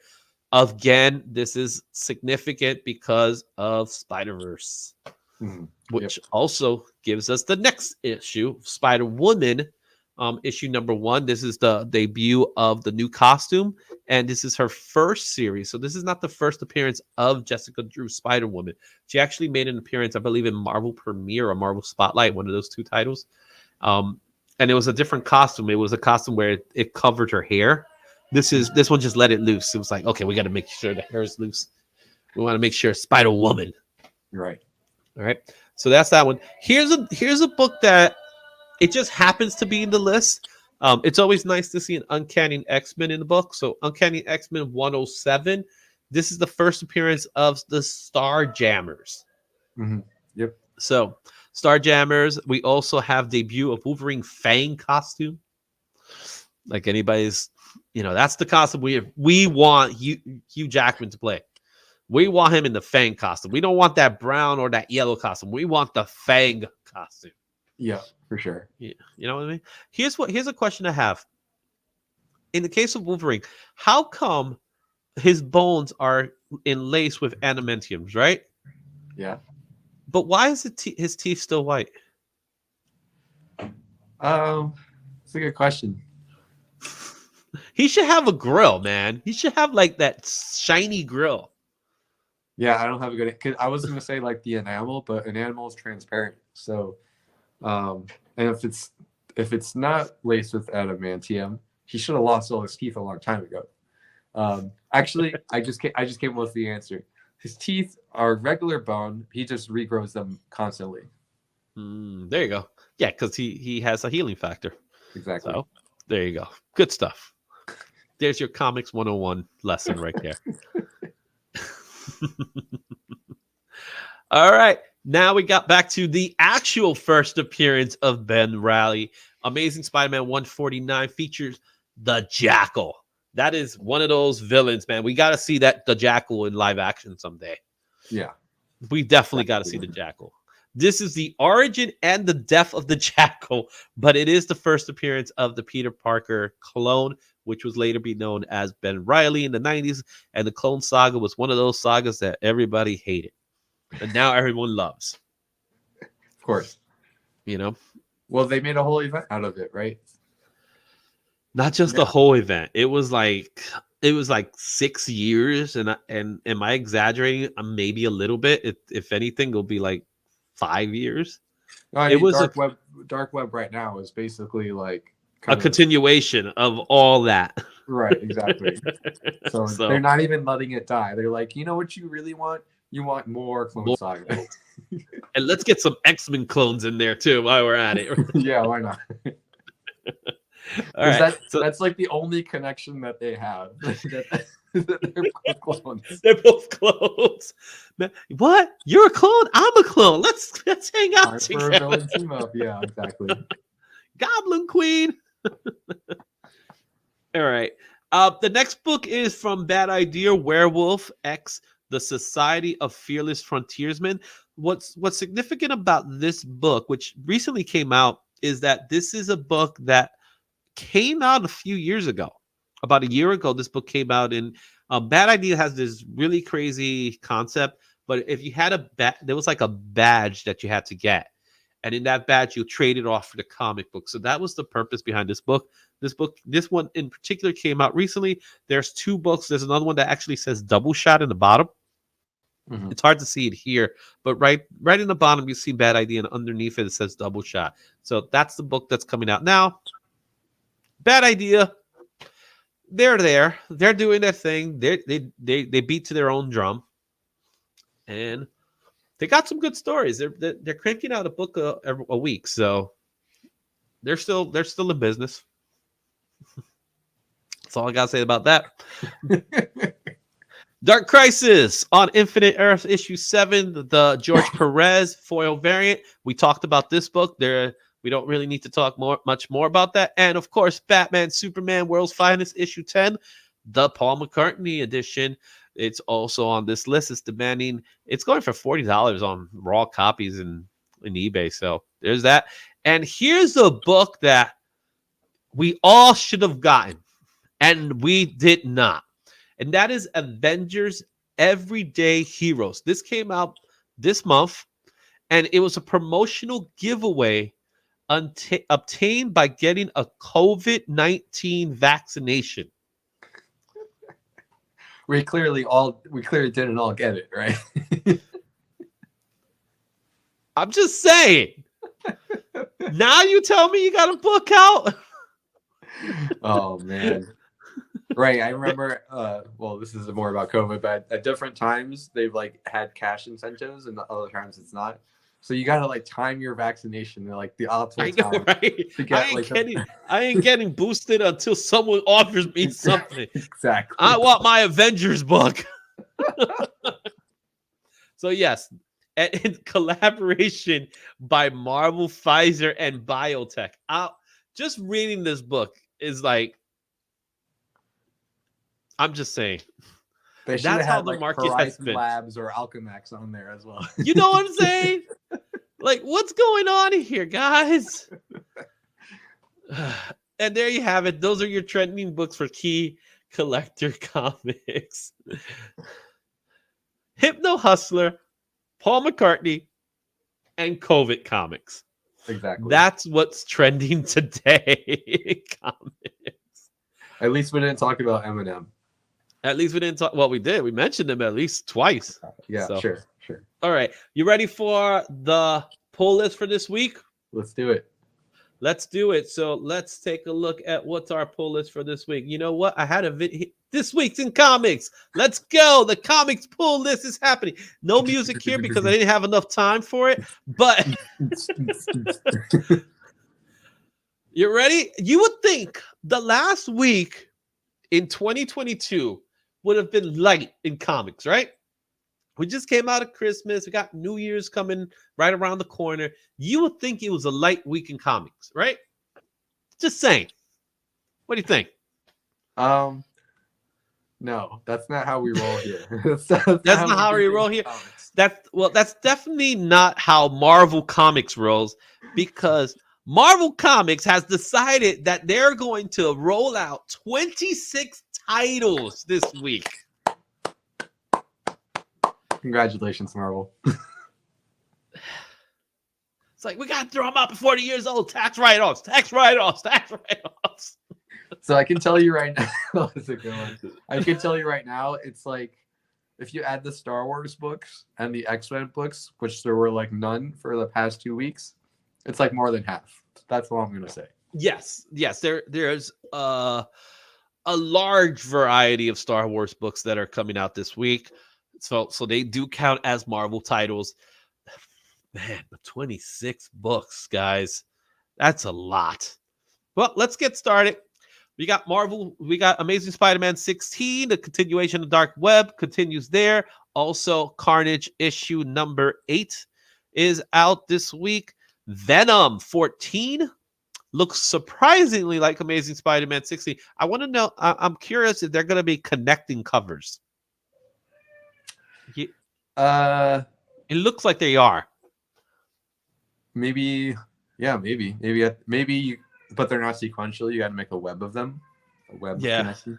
Again, this is significant because of Spider-Verse, which also gives us the next issue, Spider-Woman, issue number 1. This is the debut of the new costume, and this is her first series. So this is not the first appearance of Jessica Drew Spider-Woman. She actually made an appearance, I believe, in Marvel Premiere or Marvel Spotlight, one of those two titles. And it was a different costume. It was a costume where it covered her hair. This one just let it loose. It was like, okay, we got to make sure the hair is loose. We want to make sure Spider-Woman. Right. All right. So that's that one. Here's a book that it just happens to be in the list. It's always nice to see an Uncanny X-Men in the book. So Uncanny X-Men 107. This is the first appearance of the Starjammers. Yep. So Starjammers. We also have debut of Wolverine Fang costume. Like anybody's, that's the costume we want Hugh Jackman to play. We want him in the Fang costume. We don't want that brown or that yellow costume. We want the Fang costume. Yeah, for sure. Yeah, you know what I mean? Here's a question I have. In the case of Wolverine, how come his bones are enlaced with adamantiums, right? Yeah. But why is his teeth still white? It's a good question. He should have a grill, man. He should have like that shiny grill. Yeah, I don't have a good. Cause I was gonna say like the enamel, but enamel is transparent. So, and if it's not laced with adamantium, he should have lost all his teeth a long time ago. Actually, I just came up with the answer. His teeth are regular bone. He just regrows them constantly. There you go. Yeah, because he has a healing factor. Exactly. So there you go. Good stuff. There's your Comics 101 lesson right there. All right. Now we got back to the actual first appearance of Ben Reilly. Amazing Spider-Man 149 features the Jackal. That is one of those villains, man. We got to see the Jackal in live action someday. Yeah. We definitely got to see the Jackal. This is the origin and the death of the Jackal, but it is the first appearance of the Peter Parker clone, which was later be known as Ben Reilly in the 90s. And the Clone Saga was one of those sagas that everybody hated. And now everyone loves. Of course. Well, they made a whole event out of it, right? Not just the whole event. It was like 6 years. And am I exaggerating? Maybe a little bit. If anything, it'll be like 5 years. It was dark web right now is basically like a continuation of all that. Right, exactly. So they're not even letting it die. They're like, you know what you really want? You want more Clone Saga. And let's get some X-Men clones in there too while we're at it. Yeah, why not? All right. That's like the only connection that they have. They're both clones. They're both clones. What? You're a clone? I'm a clone. Let's hang out together. For a villain team up. Yeah, exactly. Goblin Queen. All right. The next book is from Bad Idea, Werewolf X, The Society of Fearless Frontiersmen. What's significant about this book, which recently came out, is that this is a book that came out a few years ago. About a year ago, this book came out, and Bad Idea has this really crazy concept. But if you had there was like a badge that you had to get, and in that badge you trade it off for the comic book. So that was the purpose behind this book. This one in particular came out recently. There's 2 books. There's another one that actually says Double Shot in the bottom. Mm-hmm. It's hard to see it here, but right in the bottom you see Bad Idea, and underneath it says Double Shot. So that's the book that's coming out now. Bad Idea. They're there. They're doing their thing. They beat to their own drum, and they got some good stories. They're cranking out a book a week, so they're still in business. That's all I gotta say about that. Dark Crisis on Infinite Earth issue 7, the George Perez foil variant. We talked about this book. We don't really need to talk much more about that. And of course, Batman, Superman, World's Finest issue 10, the Paul McCartney edition. It's also on this list. It's going for $40 on raw copies in eBay. So there's that. And here's a book that we all should have gotten, and we did not. And that is Avengers Everyday Heroes. This came out this month, and it was a promotional giveaway obtained by getting a COVID-19 vaccination. We clearly didn't all get it, right? I'm just saying. Now you tell me you got a book out? Oh man. Right. I remember well, this is more about COVID, but at different times they've like had cash incentives and the other times it's not. So you gotta like time your vaccination to like the optimal time. Right? To get, I ain't getting boosted until someone offers me something. Exactly. I want my Avengers book. So yes, in collaboration by Marvel, Pfizer, and Biotech. Just reading this book is like, I'm just saying. They should That's have how had, the like, market has Horizon been. Labs or Alchemax on there as well. You know what I'm saying? Like, what's going on here, guys? And there you have it. Those are your trending books for key collector comics. Hypno Hustler, Paul McCartney, and COVID comics. Exactly. That's what's trending today. Comics. At least we didn't talk about Eminem. At least we didn't talk. Well, we did. We mentioned him at least twice. Yeah, So. sure. All right. You ready for the poll list for this week? Let's do it. Let's do it. So let's take a look at what's our poll list for this week. You know what? I had a video. This week's in comics. Let's go. The comics poll list is happening. No music here because I didn't have enough time for it. But you ready? You would think the last week in 2022 would have been light in comics, right? We just came out of Christmas. We got New Year's coming right around the corner. You would think it was a light week in comics, right? Just saying. What do you think? No, that's not how we roll here. that's not how we roll here. That's definitely not how Marvel Comics rolls, because Marvel Comics has decided that they're going to roll out 26 titles this week. Congratulations, Marvel. It's like, we got to throw them out before the year's old. Tax write-offs, tax write-offs, tax write-offs. So I can tell you right now, how's it going? I can tell you right now, it's like, if you add the Star Wars books and the X-Men books, which there were like none for the past 2 weeks, it's like more than half. That's all I'm going to say. Yes. There's a large variety of Star Wars books that are coming out this week. So they do count as Marvel titles. Man, 26 books, guys. That's a lot. Well, let's get started. We got Marvel. We got Amazing Spider-Man 16. The continuation of Dark Web continues there. Also, Carnage issue number 8 is out this week. Venom 14 looks surprisingly like Amazing Spider-Man 16. I want to know, I'm curious if they're going to be connecting covers. It looks like they are. Maybe, but they're not sequential. You got to make a web of them. A web connection.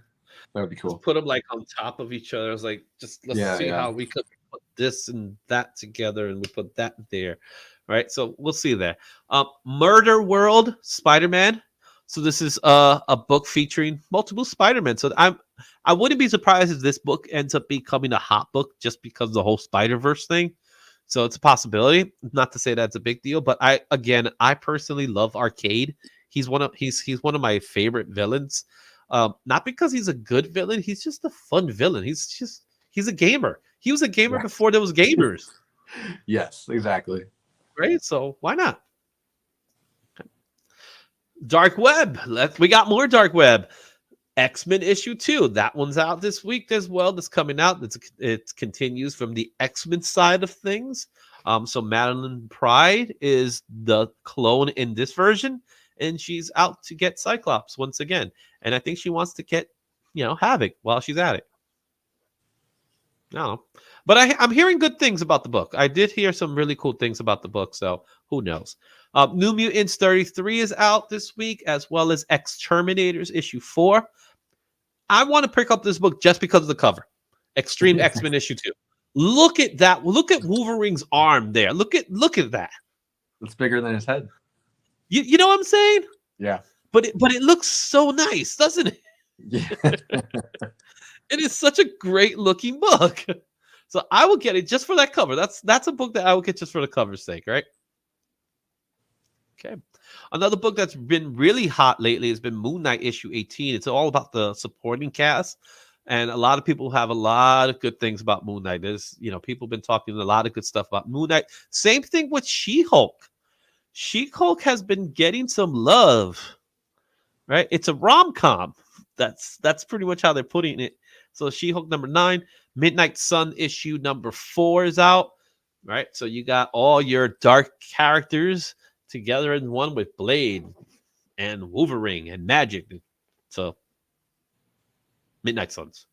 That would be cool. Just put them like on top of each other. I was like, let's see how we could put this and that together, and we put that there. All right, so we'll see there. Murder World Spider-Man. So this is a book featuring multiple Spider-Man. So I wouldn't be surprised if this book ends up becoming a hot book just because of the whole Spider-Verse thing. So it's a possibility. Not to say that's a big deal, but I personally love Arcade. He's one of my favorite villains. Not because he's a good villain, he's just a fun villain. He's a gamer. He was a gamer before there was gamers. Yes, exactly. Right? So why not? Dark Web. We got more Dark Web. X-Men issue 2. That one's out this week as well. That's coming out. It continues from the X-Men side of things. So Madeline Pride is the clone in this version, and she's out to get Cyclops once again. And I think she wants to get, Havoc while she's at it. I don't know. But I'm hearing good things about the book. I did hear some really cool things about the book, so who knows? New Mutants 33 is out this week, as well as Exterminators issue 4. I want to pick up this book just because of the cover. Extreme X-Men issue 2. Look at that. Look at Wolverine's arm there. Look at that. It's bigger than his head. You know what I'm saying? Yeah. But it looks so nice, doesn't it? Yeah. It is such a great looking book. So I will get it just for that cover. That's a book that I will get just for the cover's sake, right? Okay. Another book that's been really hot lately has been Moon Knight issue 18. It's all about the supporting cast. And a lot of people have a lot of good things about Moon Knight. There's, people have been talking a lot of good stuff about Moon Knight. Same thing with She-Hulk. She-Hulk has been getting some love, right? It's a rom-com. That's pretty much how they're putting it. So She-Hulk number 9, Midnight Sun issue number 4 is out, right? So you got all your dark characters together in one with Blade and Wolverine and Magic. So Midnight Suns.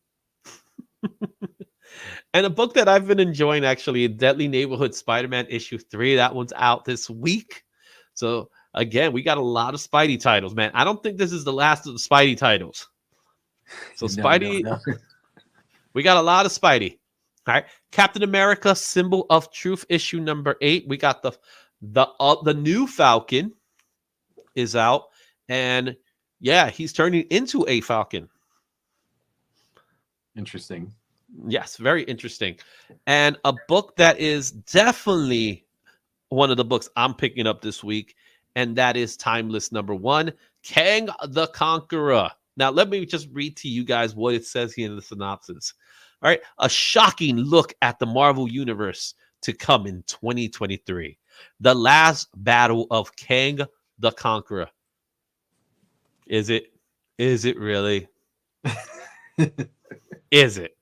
And a book that I've been enjoying, actually, Deadly Neighborhood Spider-Man issue 3. That one's out this week. So again, we got a lot of Spidey titles, man. I don't think this is the last of the Spidey titles. So Spidey, No. we got a lot of Spidey. All right, Captain America: Symbol of Truth issue number 8. We got the new Falcon is out, and yeah, he's turning into a Falcon. Interesting. Yes, very interesting. And a book that is definitely one of the books I'm picking up this week, and that is Timeless number 1, Kang the Conqueror. Now, let me just read to you guys what it says here in the synopsis. All right, a shocking look at the Marvel Universe to come in 2023. The last battle of Kang the Conqueror. Is it? Is it really? Is it?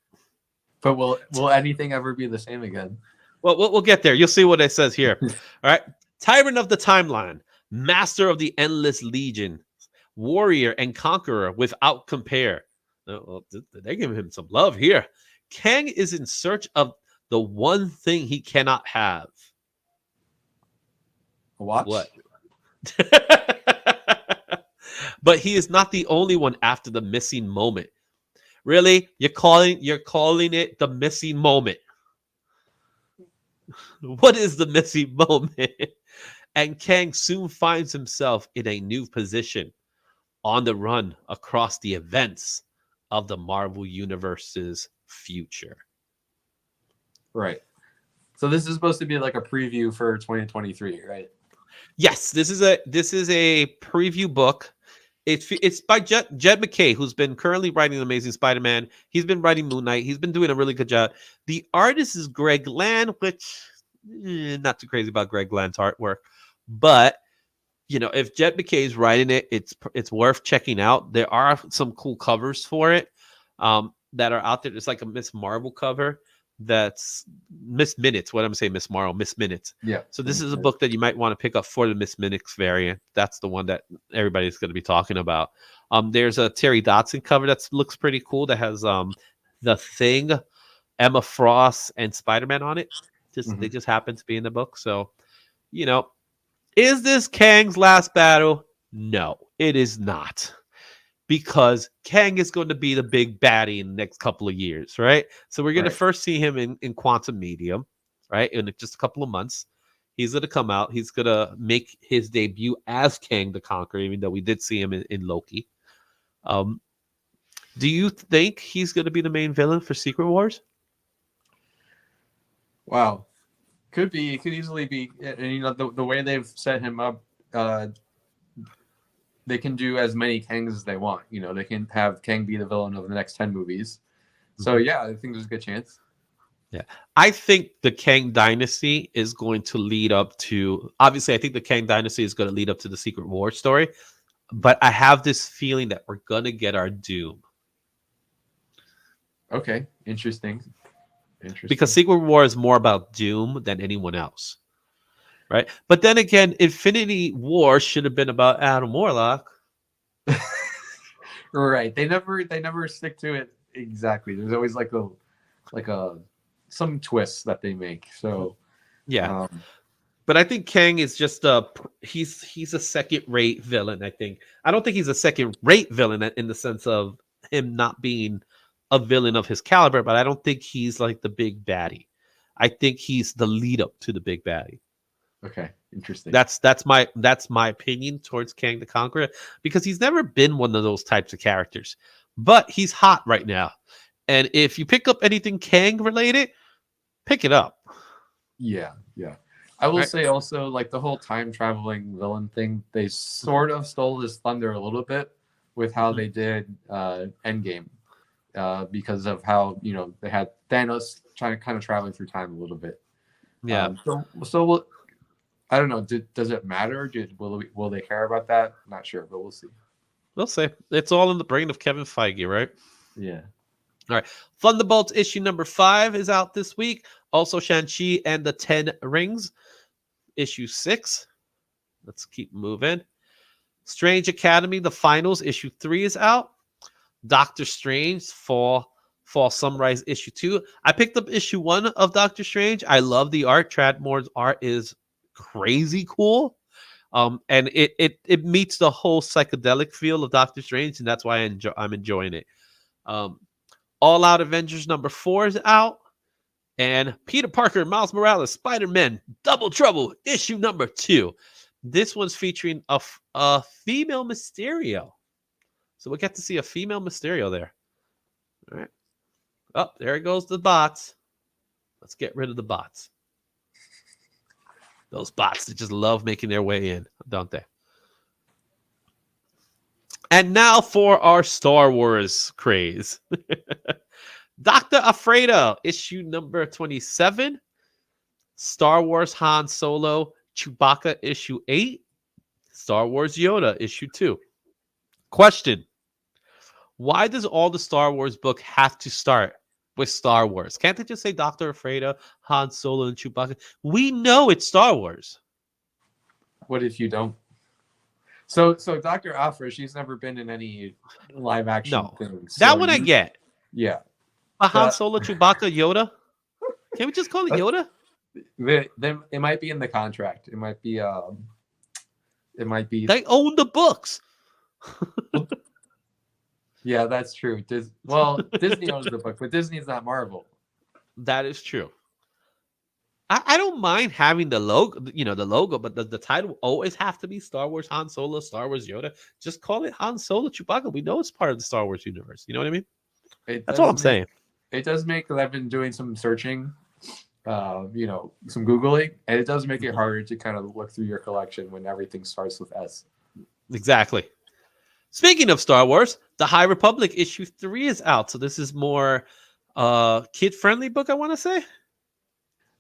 But will anything ever be the same again? Well, we'll get there. You'll see what it says here. All right. Tyrant of the timeline, master of the endless legion, warrior and conqueror without compare. Well, they're giving him some love here. Kang is in search of the one thing he cannot have. A watch? What? But he is not the only one after the missing moment. Really? You're calling it the missing moment. What is the missing moment? And Kang soon finds himself in a new position, on the run across the events of the Marvel Universe's future. Right. So this is supposed to be like a preview for 2023, right? Yes, this is a preview book. It's by Jed McKay, who's been currently writing The Amazing Spider-Man. He's been writing Moon Knight. He's been doing a really good job. The artist is Greg Land, which not too crazy about Greg Land's artwork, but if Jed McKay is writing it, it's worth checking out. There are some cool covers for it that are out there. It's like a Miss Marvel cover. That's Miss Minutes. What I'm saying, Miss Marvel, Miss Minutes. Yeah. So this is a book that you might want to pick up for the Miss Minutes variant. That's the one that everybody's going to be talking about. There's a Terry Dodson cover that looks pretty cool. That has the Thing, Emma Frost, and Spider-Man on it. They just happen to be in the book. So, is this Kang's last battle? No, it is not. Because Kang is going to be the big baddie in the next couple of years, right? So we're going to first see him in Quantum Medium, right? In just a couple of months. He's going to come out. He's going to make his debut as Kang the Conqueror, even though we did see him in Loki. Do you think he's going to be the main villain for Secret Wars? Wow. Could be. It could easily be. And, the way they've set him up, they can do as many Kangs as they want. They can have Kang be the villain of the next 10 movies. So, yeah, I think there's a good chance. Yeah. I think the Kang Dynasty is going to lead up to... Obviously, I think the Kang Dynasty is going to lead up to the Secret War story. But I have this feeling that we're going to get our Doom. Okay. Interesting. Because Secret War is more about Doom than anyone else. Right? But then again, Infinity War should have been about Adam Warlock. Right. They never stick to it exactly. There's always like some twists that they make. So Yeah. But I think Kang is just he's a second-rate villain. I don't think he's a second-rate villain in the sense of him not being a villain of his caliber, but I don't think he's like the big baddie. I think he's the lead up to the big baddie. Okay, interesting. That's my opinion towards Kang the Conqueror, because he's never been one of those types of characters. But he's hot right now. And if you pick up anything Kang related, pick it up. Yeah. I will say also, like, the whole time traveling villain thing, they sort of stole his thunder a little bit with how they did Endgame, because of how, you know, they had Thanos trying to kind of traveling through time a little bit. Yeah. So I don't know. Does it matter? Will they care about that? Not sure, but we'll see. We'll see. It's all in the brain of Kevin Feige, right? Yeah. All right. Thunderbolts issue number 5 is out this week. Also, Shang-Chi and the 10 Rings, issue 6. Let's keep moving. Strange Academy, the finals, issue 3 is out. Doctor Strange, Fall Sunrise, issue 2. I picked up issue 1 of Doctor Strange. I love the art. Tradmore's art is crazy cool. And it meets the whole psychedelic feel of Doctor Strange, and that's why I'm enjoying it. All Out Avengers number 4 is out. And Peter Parker, Miles Morales, Spider-Man, Double Trouble, issue number 2. This one's featuring a female Mysterio. So we'll get to see a female Mysterio there. All right. Oh, there goes the bots. Let's get rid of the bots. Those bots, they just love making their way in, don't they? And now for our Star Wars craze. Dr. Afreda, issue number 27. Star Wars Han Solo, Chewbacca, issue 8. Star Wars Yoda, issue 2. Question: why does all the Star Wars book have to start with Star Wars? Can't they just say Dr. Afreda, Han Solo, and Chewbacca? We know it's Star Wars. What if you don't? So Dr. Afra, she's never been in any live action things. That one I get. Yeah. But Han Solo, Chewbacca, Yoda? Can we just call it Yoda? Then it might be in the contract. It might be. They own the books. Yeah, that's true. Disney owns the book, but Disney's not Marvel. That is true. I don't mind having the logo, but the title always have to be Star Wars Han Solo, Star Wars Yoda. Just call it Han Solo, Chewbacca. We know it's part of the Star Wars universe. You know what I mean? That's all I'm saying. It does make, because I've been doing some searching, some Googling, and it does make it harder to kind of look through your collection when everything starts with S. Exactly. Speaking of Star Wars, The High Republic issue 3 is out. So this is more kid-friendly book, I want to say.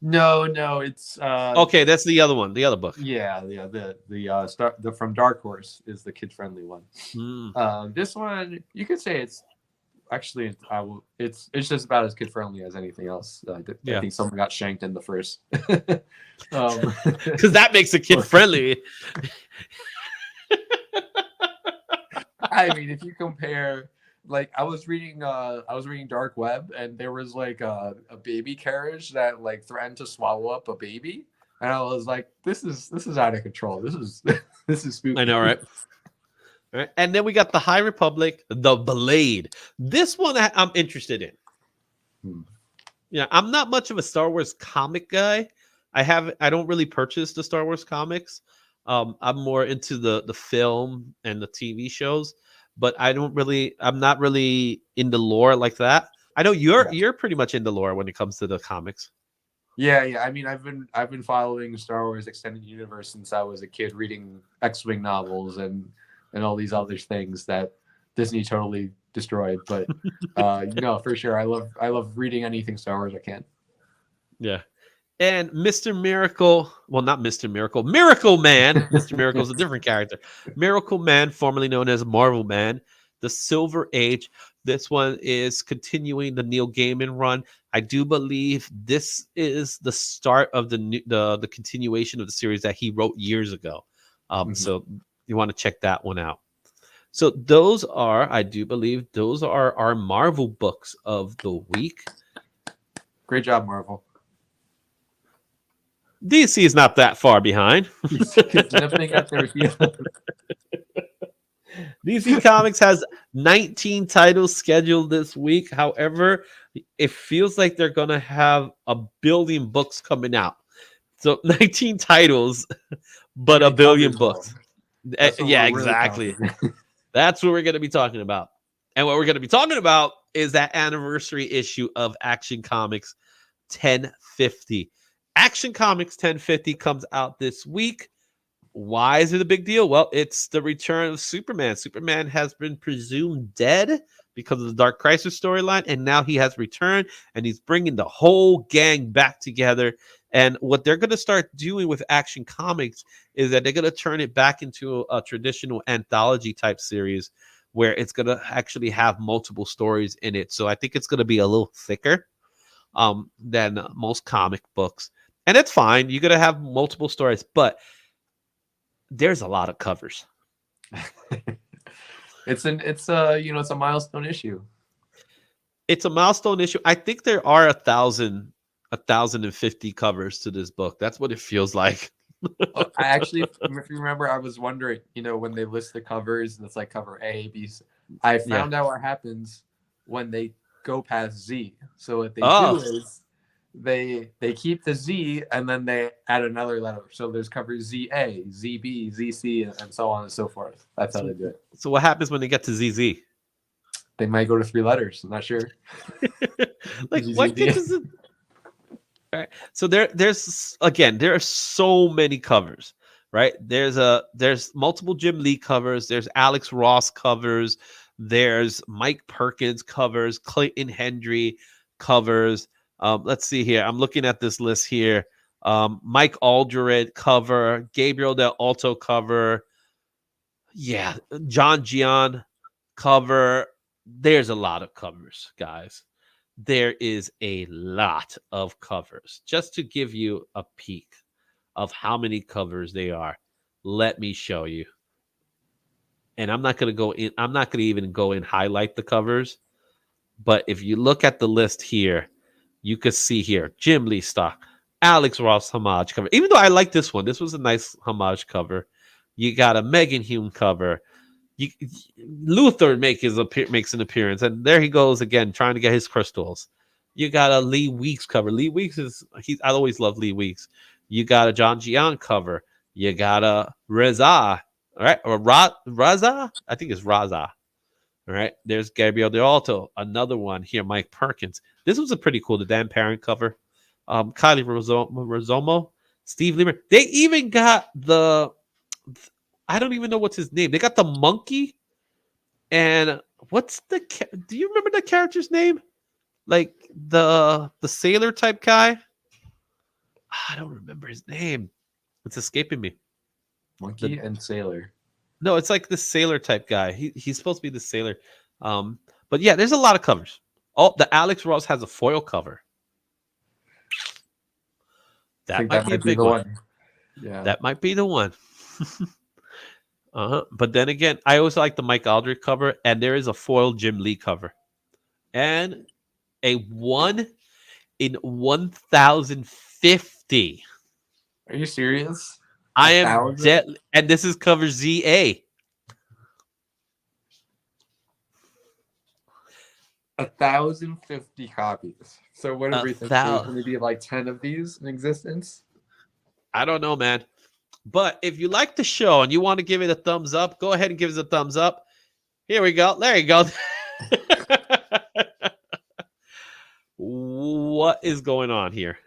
No, it's okay. That's the other one, the other book. Yeah. The From Dark Horse is the kid-friendly one. This one, you could say it's actually it's just about as kid-friendly as anything else. I think someone got shanked in the first. Because that makes it kid-friendly. I mean, if you compare, like, I was reading Dark Web, and there was like a baby carriage that like threatened to swallow up a baby, and I was like, this is out of control. This is spooky. I know, right? All right. And then we got The High Republic, The Blade. This one I'm interested in. Yeah, I'm not much of a Star Wars comic guy. I don't really purchase the Star Wars comics. I'm more into the film and the TV shows, but I'm not really in the lore like that. I know you're pretty much in the lore when it comes to the comics. Yeah. I mean, I've been following Star Wars Extended Universe since I was a kid, reading X-Wing novels and all these other things that Disney totally destroyed. But for sure, I love reading anything Star Wars I can. Yeah. And Mr. Miracle, well, not Mr. Miracle, Miracle Man. Mr. Miracle is a different character. Miracle Man, formerly known as Marvel Man, The Silver Age. This one is continuing the Neil Gaiman run. I do believe this is the start of the continuation of the series that he wrote years ago. So you want to check that one out. So I do believe those are our Marvel books of the week. Great job, Marvel. DC is not that far behind. Nipping at their heels. DC Comics has 19 titles scheduled this week. However, it feels like they're going to have a billion books coming out. So 19 titles, but a billion books. Yeah, exactly. That's what we're going to be talking about. And what we're going to be talking about is that anniversary issue of Action Comics 1050. Action Comics 1050 comes out this week. Why is it a big deal? Well, it's the return of Superman. Superman has been presumed dead because of the Dark Crisis storyline, and now he has returned, and he's bringing the whole gang back together. And what they're going to start doing with Action Comics is that they're going to turn it back into a traditional anthology type series where it's going to actually have multiple stories in it. So I think it's going to be a little thicker than most comic books. And it's fine. You're going to have multiple stories, but there's a lot of covers. It's a milestone issue. It's a milestone issue. I think there are 1,050 covers to this book. That's what it feels like. I actually, if you remember, I was wondering, when they list the covers and it's like cover A, B, C, I found out what happens when they go past Z. So what they do is they keep the Z and then they add another letter. So there's cover ZA, ZB, ZC, and so on and so forth. That's how they do it. So what happens when they get to ZZ? They might go to 3 letters. I'm not sure. Like what gets it? All right. So there are so many covers, right? There's multiple Jim Lee covers. There's Alex Ross covers. There's Mike Perkins covers. Clayton Hendry covers. Let's see here. I'm looking at this list here. Mike Aldred cover. Gabriel Del Alto cover. Yeah. John Gian cover. There's a lot of covers, guys. There is a lot of covers. Just to give you a peek of how many covers they are, let me show you. And I'm not going to go in. I'm not going to even go and highlight the covers. But if you look at the list here, you could see here Jim Lee stock, Alex Ross homage cover. Even though I like this one, this was a nice homage cover. You got a Megan Hume cover. Luthor makes an appearance, and there he goes again, trying to get his crystals. You got a Lee Weeks cover. Lee Weeks I always love Lee Weeks. You got a John Gian cover. You got a Reza, all right, or Raza. I think it's Raza. All right, there's Gabriel De Alto, another one here. Mike Perkins. This was a pretty cool. The Dan Parent cover. Kylie Rosomo, Steve Lieber. They even got the. I don't even know what's his name. They got the monkey, and what's the? Do you remember the character's name? Like the sailor type guy. I don't remember his name. It's escaping me. Monkey and sailor. No, it's like the sailor type guy. He's supposed to be the sailor. But yeah, there's a lot of covers. Oh, the Alex Ross has a foil cover. That might be a big one. Yeah, that might be the one. But then again, I always like the Mike Aldrich cover, and there is a foil Jim Lee cover, and a 1 in 1,050. Are you serious? I am dead, and this is cover ZA. 1,050 copies. So what do we think? There's going to be like 10 of these in existence? I don't know, man. But if you like the show and you want to give it a thumbs up, go ahead and give us a thumbs up. Here we go. There you go. What is going on here?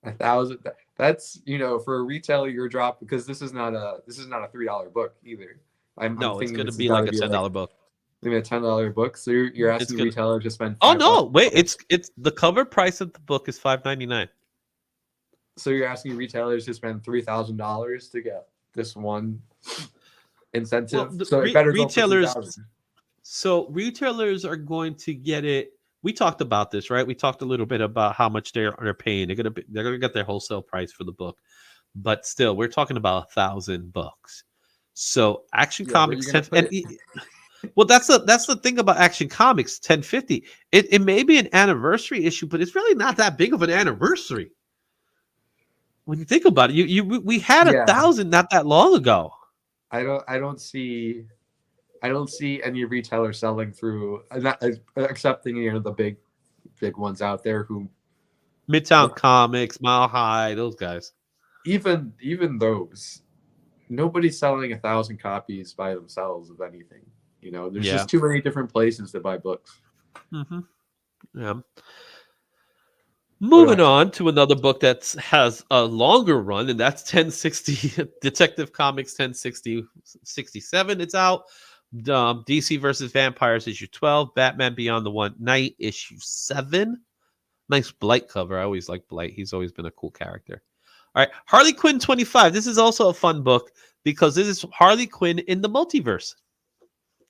1,000. That's, for a retailer, your drop, because this is not a $3 book either. No, it's going to be like a $10 book. Maybe a $10 book. So you're asking the retailer to spend. Oh no! Wait, it's the cover price of the book is $5.99. So you're asking retailers to spend $3,000 to get this one incentive. Well, so it better retailers. Go for so retailers are going to get it. We talked about this, right? We talked a little bit about how much they're paying. They're gonna get their wholesale price for the book, but still, we're talking about $1,000. So Action Comics Well, that's the thing about Action Comics 1050. It may be an anniversary issue, but it's really not that big of an anniversary when you think about it. We had Yeah. 1,000 not that long ago. I don't see any retailer selling through, not accepting the big ones out there who Midtown Comics, Mile High, those guys. even those, nobody's selling 1,000 copies by themselves of anything. There's Yeah. just too many different places to buy books. Mm-hmm. Yeah. Moving on to another book that has a longer run, and that's 1060 Detective Comics 1067. It's out. DC versus Vampires issue 12, Batman Beyond the One Night issue 7. Nice Blight cover. I always like Blight. He's always been a cool character. All right, Harley Quinn 25. This is also a fun book because this is Harley Quinn in the multiverse.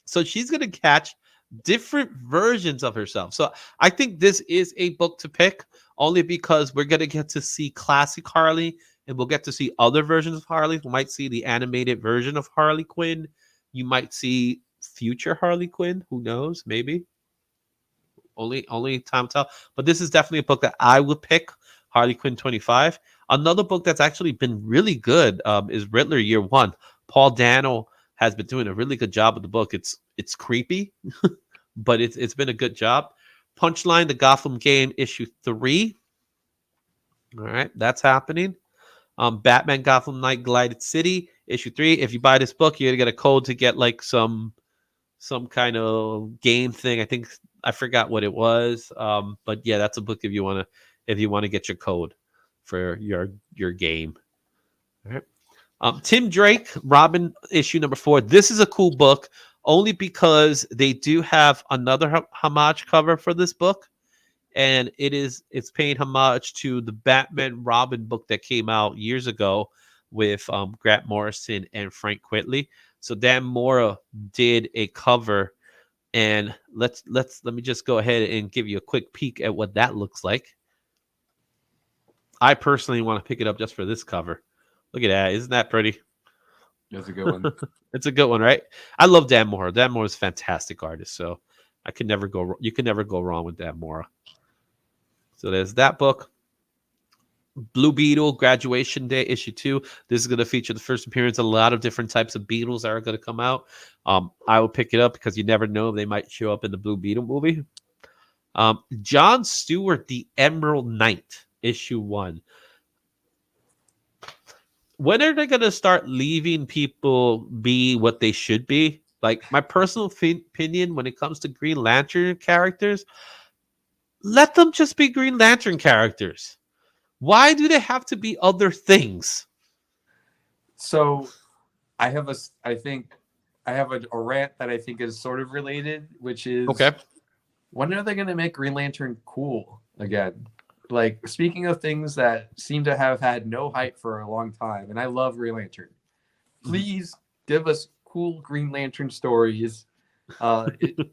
So she's going to catch different versions of herself. So I think this is a book to pick only because we're going to get to see classic Harley and we'll get to see other versions of Harley. We might see the animated version of Harley Quinn. You might see future Harley Quinn. Who knows? Maybe. Only time will tell. But this is definitely a book that I would pick, Harley Quinn 25. Another book that's actually been really good is Riddler Year One. Paul Dano has been doing a really good job with the book. It's creepy, but it's been a good job. Punchline, the Gotham Game issue 3. All right, that's happening. Batman Gotham Knight Glided City issue 3. If you buy this book, you're gonna get a code to get like some kind of game thing. I forgot what it was. But yeah, that's a book if you want to get your code for your game. All right. Tim Drake, Robin issue number 4. This is a cool book only because they do have another homage cover for this book, and it's paying homage to the Batman Robin book that came out years ago with Grant Morrison and Frank Quitely. So Dan Mora did a cover, and let me just go ahead and give you a quick peek at what that looks like. I personally want to pick it up just for this cover. Look at that. Isn't that pretty? That's a good one. It's a good one, right? I love Dan Mora. Dan Mora's a fantastic artist, so you can never go wrong with Dan Mora. So there's that book. Blue Beetle Graduation Day issue 2. This is going to feature the first appearance of a lot of different types of beetles that are going to come out. I will pick it up because you never know, they might show up in the Blue Beetle movie. John Stewart, The Emerald Knight issue 1. When are they going to start leaving people be what they should be? Like, my personal opinion when it comes to Green Lantern characters, let them just be Green Lantern characters. Why do they have to be other things? So I have a rant that I think is sort of related, which is, okay, when are they going to make Green Lantern cool again? Like, speaking of things that seem to have had no hype for a long time, and I love Green Lantern, please give us cool Green Lantern stories. I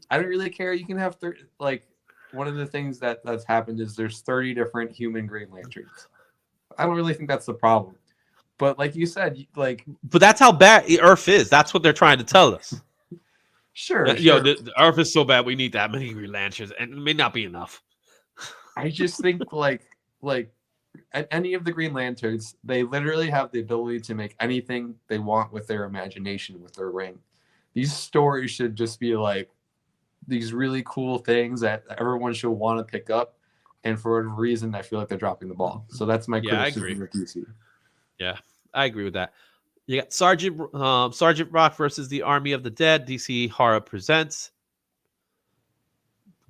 don't really care. You can have one of the things that's happened is there's 30 different human Green Lanterns. I don't really think that's the problem. But like you said, but that's how bad Earth is. That's what they're trying to tell us. Sure. The Earth is so bad we need that many Green Lanterns, and it may not be enough. I just think like any of the Green Lanterns, they literally have the ability to make anything they want with their imagination, with their ring. These stories should just be like these really cool things that everyone should want to pick up, and for whatever reason, I feel like they're dropping the ball. So that's my criticism of DC. Yeah, I agree with that. You got Sergeant Rock versus the Army of the Dead. DC Horror presents.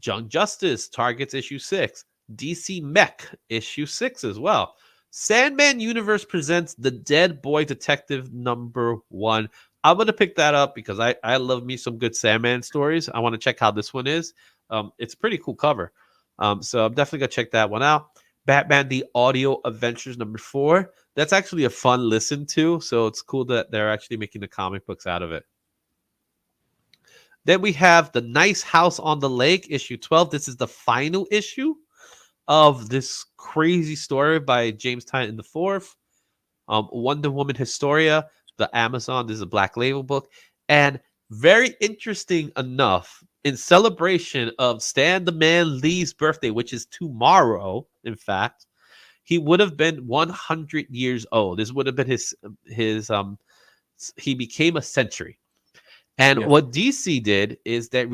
Young Justice Targets issue 6. DC Mech issue 6 as well. Sandman Universe presents The Dead Boy Detective number 1. I'm going to pick that up because I love me some good Sandman stories. I want to check how this one is. It's a pretty cool cover. So I'm definitely going to check that one out. Batman The Audio Adventures number 4. That's actually a fun listen to. So it's cool that they're actually making the comic books out of it. Then we have The Nice House on the Lake issue 12. This is the final issue of this crazy story by James Tynion IV. Wonder Woman Historia, the Amazon. This is a Black Label book. And Very interesting enough, in celebration of Stan the Man Lee's birthday, which is tomorrow, in fact, he would have been 100 years old. This would have been his he became a century. And Yeah. what DC did is that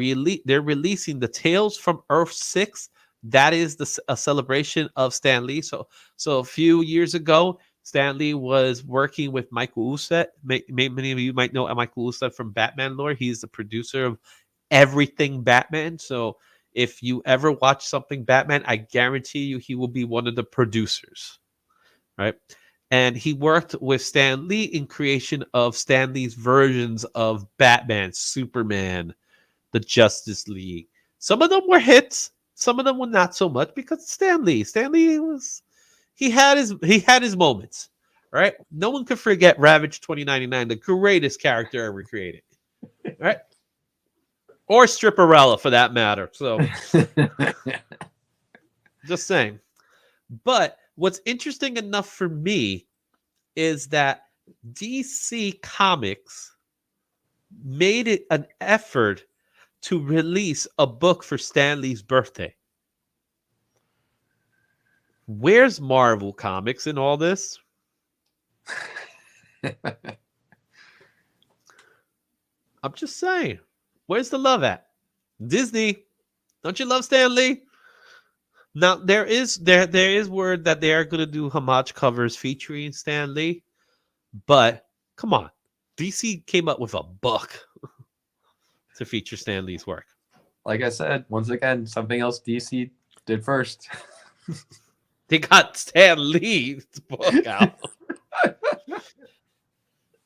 they're releasing the Tales from Earth 6. That is a celebration of Stan Lee. So a few years ago, Stan Lee was working with Michael Usset. Many of you might know Michael Usset from Batman lore. He's the producer of everything Batman. So if you ever watch something Batman, I guarantee you he will be one of the producers, right? And he worked with Stan Lee in creation of Stan Lee's versions of Batman, Superman, the Justice League. Some of them were hits, some of them were not so much because Stan Lee. Stan Lee was he had his moments, right? No one could forget Ravage 2099, the greatest character ever created, right? Or Stripperella for that matter. So just saying. But what's interesting enough for me is that DC Comics made it an effort to release a book for Stan Lee's birthday. Where's Marvel Comics in all this? I'm just saying. Where's the love at? Disney, don't you love Stan Lee? Now there is word that they are going to do homage covers featuring Stan Lee, but come on, DC came up with a book to feature Stan Lee's work. Like I said, once again, something else DC did first. They got Stan Lee's book out.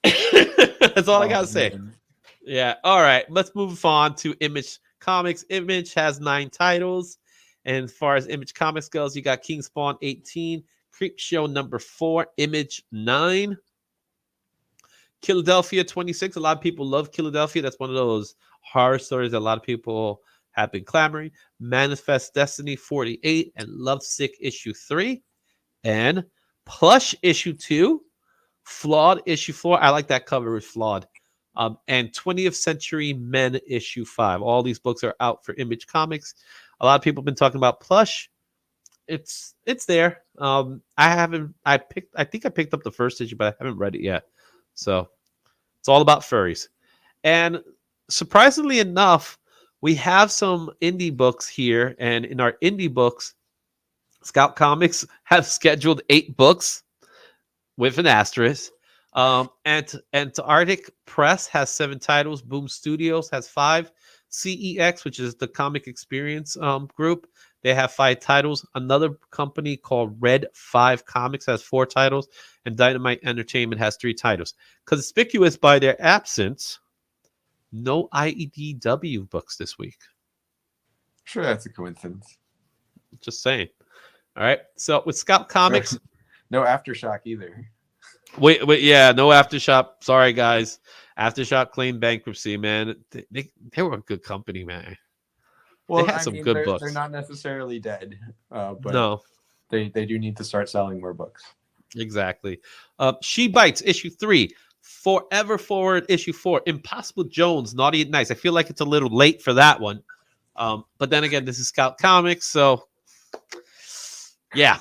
That's all I gotta say. Man. Yeah. All right. Let's move on to Image Comics. Image has 9 titles. And as far as Image Comics goes, you got King Spawn 18, Creep Show number 4, Image 9, Philadelphia 26. A lot of people love Philadelphia. That's one of those horror stories that a lot of people have been clamoring. Manifest Destiny 48 and Lovesick issue 3. And Plush issue 2, Flawed issue 4. I like that cover with Flawed. And 20th Century Men issue 5. All these books are out for Image Comics. A lot of people have been talking about Plush. It's there. I think I picked up the first issue, but I haven't read it yet. So it's all about furries. And surprisingly enough, we have some indie books here. And in our indie books, Scout Comics have scheduled 8 books with an asterisk. And Antarctic Press has 7 titles. Boom Studios has 5. CEX, which is the Comic Experience group, they have 5 titles. Another company called Red 5 Comics has 4 titles, and Dynamite Entertainment has 3 titles. Conspicuous by their absence, no IEDW books this week. Sure, that's a coincidence. Just saying. All right. So with Scout Comics, no Aftershock either. Wait, yeah, no Aftershock. Sorry, guys. Aftershock claimed bankruptcy, man. They were a good company, man. Well, they had some good books. They're not necessarily dead, but no, they do need to start selling more books. Exactly. She Bites issue 3, Forever Forward issue 4, Impossible Jones, Naughty and Nice. I feel like it's a little late for that one, but then again, this is Scout Comics, so yeah.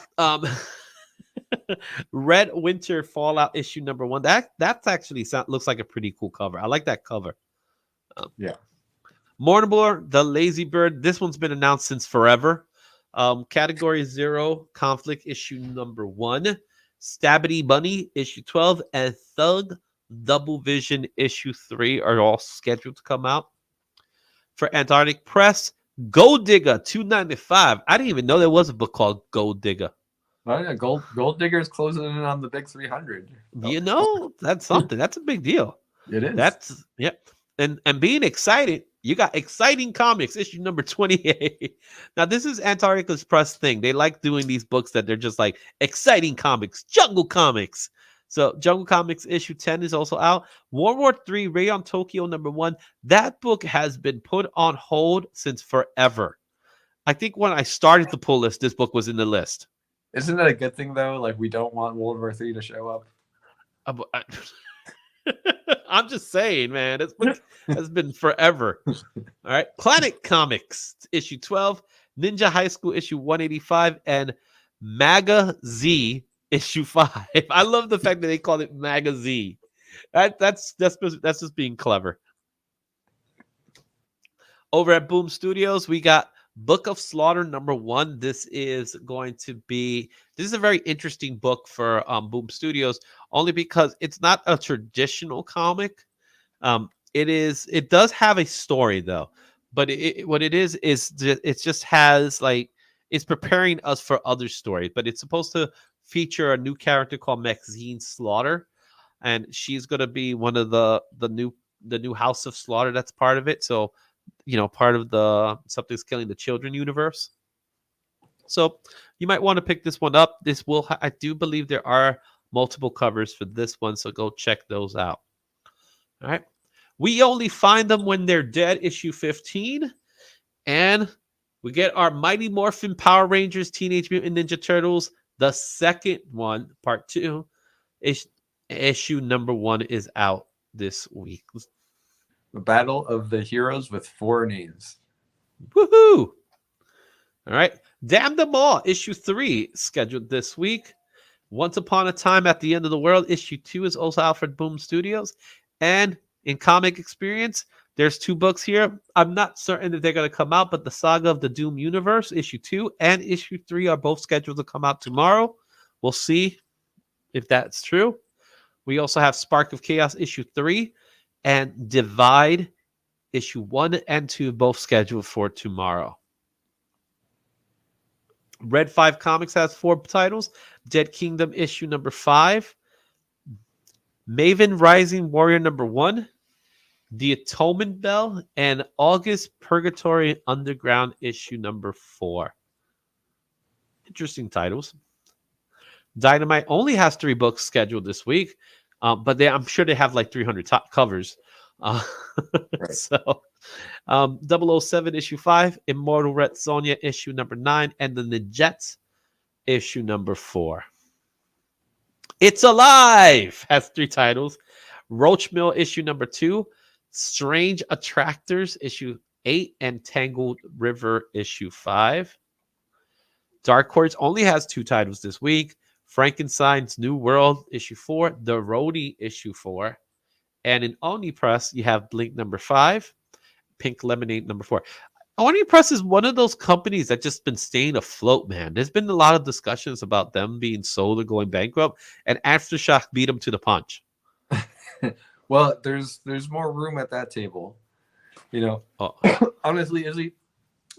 Red Winter Fallout issue number 1. That's actually looks like a pretty cool cover. I like that cover. Yeah. Mornibor, The Lazy Bird. This one's been announced since forever. Category 0, Conflict issue number 1. Stabbity Bunny issue 12 and Thug Double Vision issue 3 are all scheduled to come out. For Antarctic Press, Gold Digger 295. I didn't even know there was a book called Gold Digger. Oh, yeah, Gold Digger's closing in on the big 300. You know, that's something. That's a big deal. It is. That's And being excited, you got Exciting Comics issue number 28. Now, this is Antarctica's Press thing. They like doing these books that they're just like Exciting Comics, Jungle Comics. So Jungle Comics issue 10 is also out. World War III, Rayon Tokyo number 1. That book has been put on hold since forever. I think when I started the pull list, this book was in the list. Isn't that a good thing, though? Like, we don't want World War III to show up. I'm just saying, man. It's been forever. All right. Planet Comics, issue 12, Ninja High School, issue 185, and Maga Z, issue 5. I love the fact that they call it Maga Z. That's just being clever. Over at Boom Studios, we got Book of Slaughter #1. This is a very interesting book for Boom Studios, only because it's not a traditional comic. It does have a story though, but what it is it just has like, it's preparing us for other stories, but it's supposed to feature a new character called Maxine Slaughter, and she's going to be one of the new House of Slaughter that's part of it. So, part of the Something's Killing the Children universe. So you might want to pick this one up. I do believe there are multiple covers for this one, so go check those out. All right. We Only Find Them When They're Dead, issue 15. And we get our Mighty Morphin Power Rangers Teenage Mutant Ninja Turtles, the second one, part 2. Issue #1 is out this week. The Battle of the Heroes with 4 names. Woohoo! All right. Damn Them All, issue 3, scheduled this week. Once Upon a Time at the End of the World, issue 2 is also out for Boom Studios. And in Comic Experience, there's 2 books here. I'm not certain if they're going to come out, but the Saga of the Doom Universe, issue 2 and issue 3 are both scheduled to come out tomorrow. We'll see if that's true. We also have Spark of Chaos, issue 3, and Divide, issue 1 and 2, both scheduled for tomorrow. Red 5 Comics has 4 titles. Dead Kingdom, issue #5. Maven Rising Warrior #1. The Atonement Bell, and August Purgatory Underground, issue #4. Interesting titles. Dynamite only has 3 books scheduled this week, but I'm sure they have like 300 top covers. Right. So 007 issue 5, Immortal Red Sonja issue #9, and then the Jets issue #4. It's Alive has 3 titles. Roach Mill issue #2, Strange Attractors issue 8, and Tangled River issue 5. Dark Horse only has 2 titles this week. Frankenstein's New World issue 4, The Roadie issue 4, and in Omnipress you have Blink #5, Pink Lemonade #4. Omnipress is one of those companies that just been staying afloat, man. There's been a lot of discussions about them being sold or going bankrupt, and Aftershock beat them to the punch. Well, there's more room at that table, Honestly, Izzy,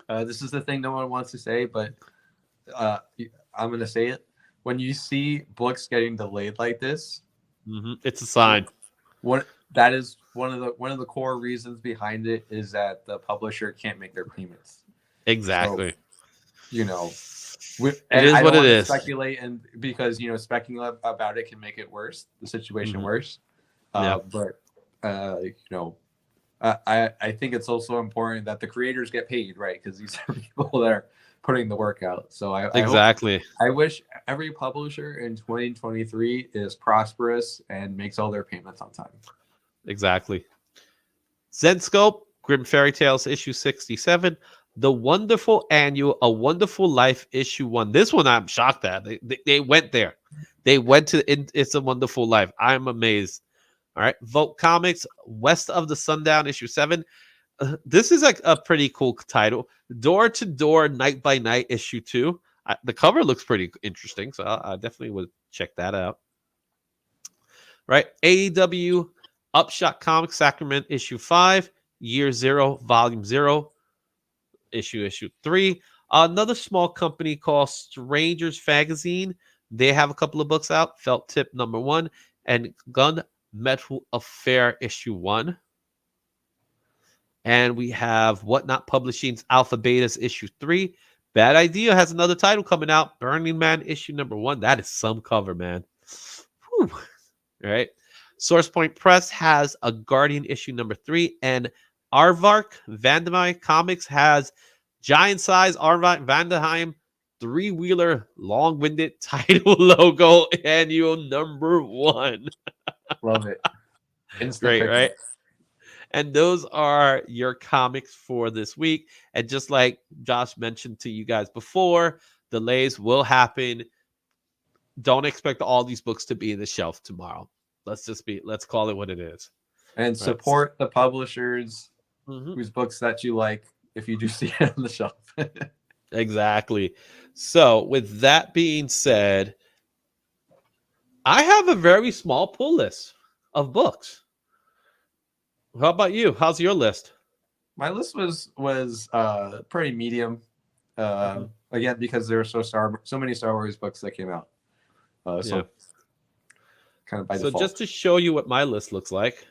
this is the thing no one wants to say, but I'm gonna say it. When you see books getting delayed like this, it's a sign. That is one of the core reasons behind it is that the publisher can't make their payments. Exactly. So, it is what it is. Speculate, and because speculating about it can make it worse, the situation worse. But I think it's also important that the creators get paid, right? Because these are people that are putting the work out. So I wish every publisher in 2023 is prosperous and makes all their payments on time. Exactly. Zenscope, Grim Fairy Tales issue 67, The Wonderful Annual, A Wonderful Life issue 1. This one I'm shocked at. They went there. They went to It's a Wonderful Life. I'm amazed. All right. Vogue Comics, West of the Sundown issue 7. This is like a pretty cool title. Door to Door, Night by Night issue 2. The cover looks pretty interesting, so I definitely would check that out. Right. AEW Upshot Comics Sacrament issue 5, Year 0, Volume 0, issue 3. Another small company called Strangers Magazine. They have a couple of books out. Felt Tip #1 and Gun Metal Affair issue 1. And we have Whatnot Publishing's Alpha Betas issue 3. Bad Idea has another title coming out. Burning Man issue #1. That is some cover, man. Whew. All right. Source Point Press has A Guardian issue #3. And Aardvark Vandermeer Comics has giant size Aardvark Vanderheim 3-wheeler long-winded title logo annual #1. Love it. Instant Great, pickup. right? And those are your comics for this week. And just like Josh mentioned to you guys before, delays will happen. Don't expect all these books to be in the shelf tomorrow. Let's call it what it is. And Right. support the publishers Mhm. whose books that you like if you do see it on the shelf. Exactly. So, with that being said, I have a very small pull list of books. How about you? How's your list? My list was pretty medium. Again, because there were so many Star Wars books that came out. So Yeah. kind of by So default. just to show you what my list looks like,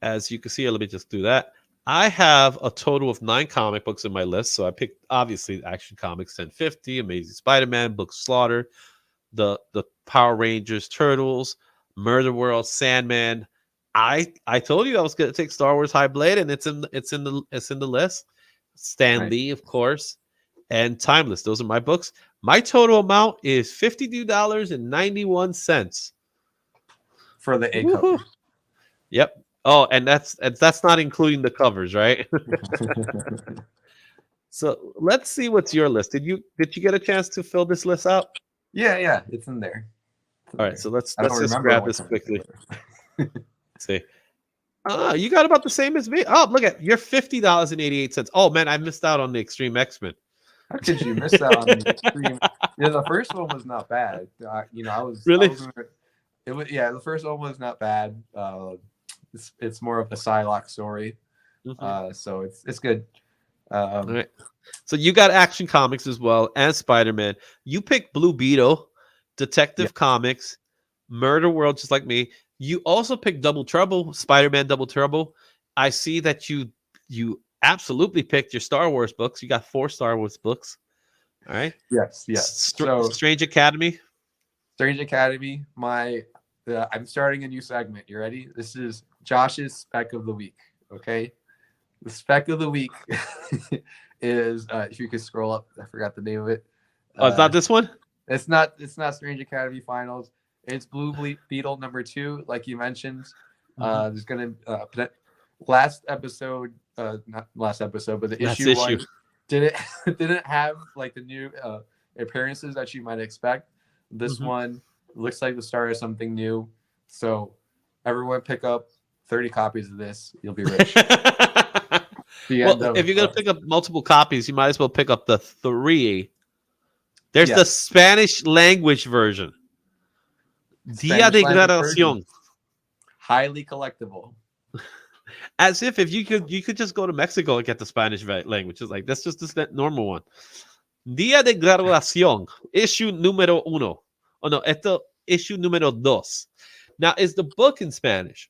as you can see, let me just do that. I have a total of 9 comic books in my list. So I picked obviously Action Comics 1050, Amazing Spider-Man, Book Slaughter, the Power Rangers, Turtles, Murder World, Sandman. I told you I was going to take Star Wars High Blade, and it's in the list. Stan Nice. Lee, of course, and Timeless. Those are my books. My total amount is $52.91 For the A cover. Yep. Oh, and that's not including the covers, right? So let's see what's your list. Did you get a chance to fill this list out? Yeah, it's in there. All right, so let's I don't just remember grab what this time quickly. it See. You got about the same as me. Oh, look at you're $50.88. Oh man, I missed out on the Extreme X-Men. How could you miss out on the Extreme? Yeah, the first one was not bad. I was Really? The first one was not bad. It's more of a Psylocke story, so it's good. All right. So you got Action Comics as well and Spider-Man. You picked Blue Beetle, Detective Comics, Murder World, just like me. You also picked Double Trouble, Spider-Man Double Trouble. I see that you absolutely picked your Star Wars books. You got 4 Star Wars books. All right. Yes. So Strange Academy. Strange Academy. I'm starting a new segment. You ready? This is Josh's spec of the week. Okay. The spec of the week is if you could scroll up, I forgot the name of it. Oh, it's not this one? It's not Strange Academy Finals. It's Blue Beetle number 2, like you mentioned. There's gonna last episode, not last episode, but the issue 1 didn't have like the new appearances that you might expect. This one looks like the start of something new. So everyone pick up 30 copies of this. You'll be rich. If you're gonna pick up multiple copies, you might as well pick up the 3. There's the Spanish language version. Dia de Graduación. Highly collectible. As if you could just go to Mexico and get the Spanish language. It's like that's just the normal one. Dia de Graduación, issue número 1. Oh no, esto issue número 2. Now, is the book in Spanish?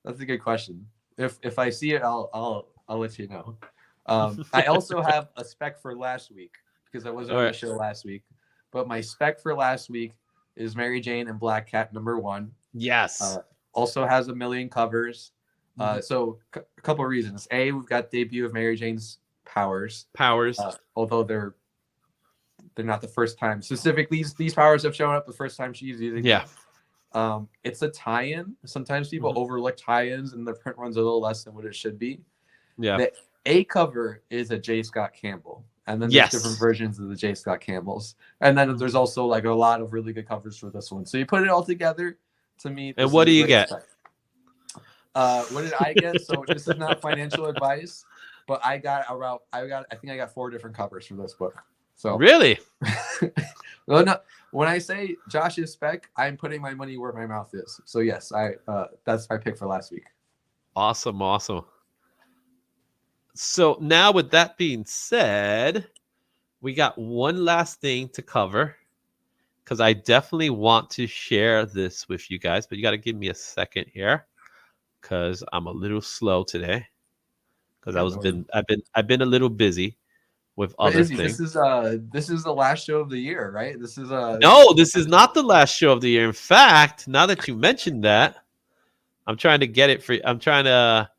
That's a good question. If I see it, I'll let you know. I also have a spec for last week because I wasn't on the show last week. But my spec for last week is Mary Jane and Black Cat number 1. Yes. Also has a million covers. So a couple of reasons. A, we've got debut of Mary Jane's powers. Although they're not the first time. Specifically, these powers have shown up the first time she's using them. It's a tie-in. Sometimes people overlook tie-ins and the print runs a little less than what it should be. Yeah. The A cover is a J. Scott Campbell. And then there's different versions of the J. Scott Campbells. And then there's also like a lot of really good covers for this one. So you put it all together, to me. And what do you get? What did I get? So this is not financial advice, but I think I got 4 different covers for this book. So really? Well, no, when I say Josh's spec, I'm putting my money where my mouth is. So yes, that's my pick for last week. Awesome. So now with that being said, we got one last thing to cover because I definitely want to share this with you guys, but you got to give me a second here because I'm a little slow today because I've been a little busy with other things. This is the last show of the year, right? This is this is not the last show of the year. In fact, now that you mentioned that, I'm trying to get it for. I'm trying to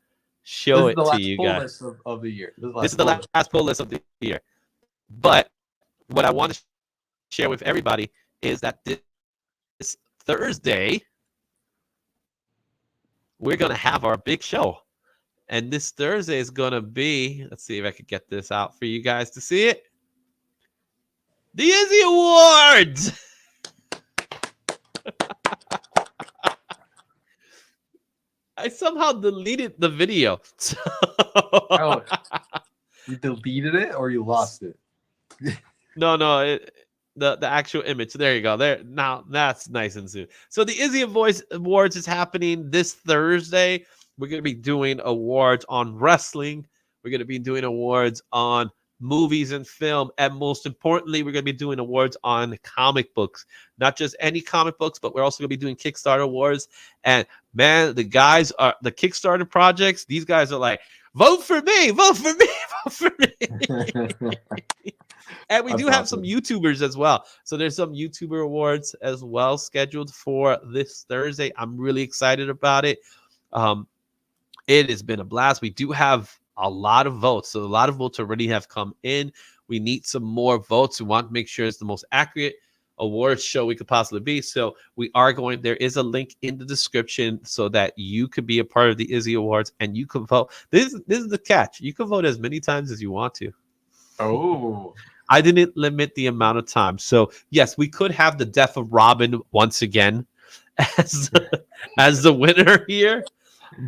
show it to you guys. Of the year. This is the last pull list of the year. But what I want to share with everybody is that this Thursday, we're going to have our big show. And this Thursday is going to be, let's see if I could get this out for you guys to see it. The Izzy Awards. I somehow deleted the video. Oh, you deleted it or you lost it? No, the actual image. There you go. There now, that's nice and soon. So the Izzy Awards is happening this Thursday. We're going to be doing awards on wrestling. We're going to be doing awards on movies and film, and most importantly, we're going to be doing awards on comic books. Not just any comic books, but we're also going to be doing Kickstarter awards. And man, the guys are the Kickstarter projects. These guys are like, vote for me, vote for me, vote for me. And we do have some YouTubers as well. So there's some YouTuber awards as well scheduled for this Thursday. I'm really excited about it. It has been a blast. We do have a lot of votes. So a lot of votes already have come in. We need some more votes. We want to make sure it's the most accurate awards show we could possibly be. So we are going, there is a link in the description so that you could be a part of the Izzy Awards and you can vote. This is the catch. You can vote as many times as you want to. Oh. I didn't limit the amount of time. So yes, we could have the death of Robin once again as the winner here.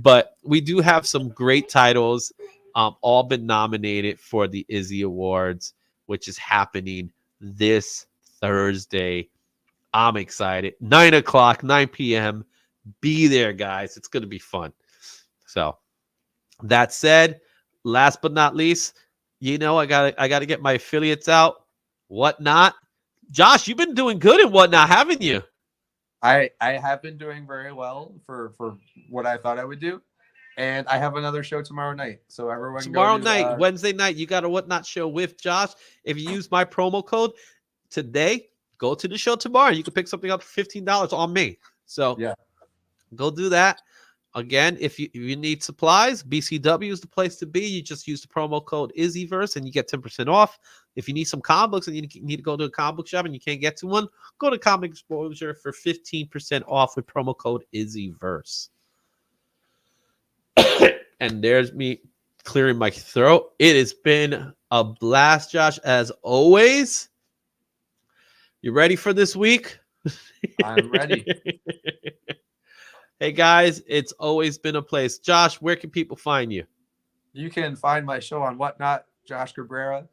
But we do have some great titles, all been nominated for the Izzy Awards, which is happening this Thursday. I'm excited. 9 o'clock, 9 p.m. Be there, guys. It's going to be fun. So that said, last but not least, I gotta get my affiliates out. Whatnot. Josh, you've been doing good in Whatnot, haven't you? I have been doing very well for what I thought I would do, and I have another show tomorrow night. So everyone, Wednesday night, you got a Whatnot show with Josh. If you use my promo code today, go to the show tomorrow. You can pick something up for $15 on me. So yeah, go do that. Again, if you need supplies, BCW is the place to be. You just use the promo code Izzyverse and you get 10% off. If you need some comic books and you need to go to a comic book shop and you can't get to one, go to ComicXposure for 15% off with promo code Izzyverse. And there's me clearing my throat. It has been a blast, Josh, as always. You ready for this week? I'm ready. Hey guys, it's always been a place. Josh, where can people find you? You can find my show on Whatnot, Josh Cabrera.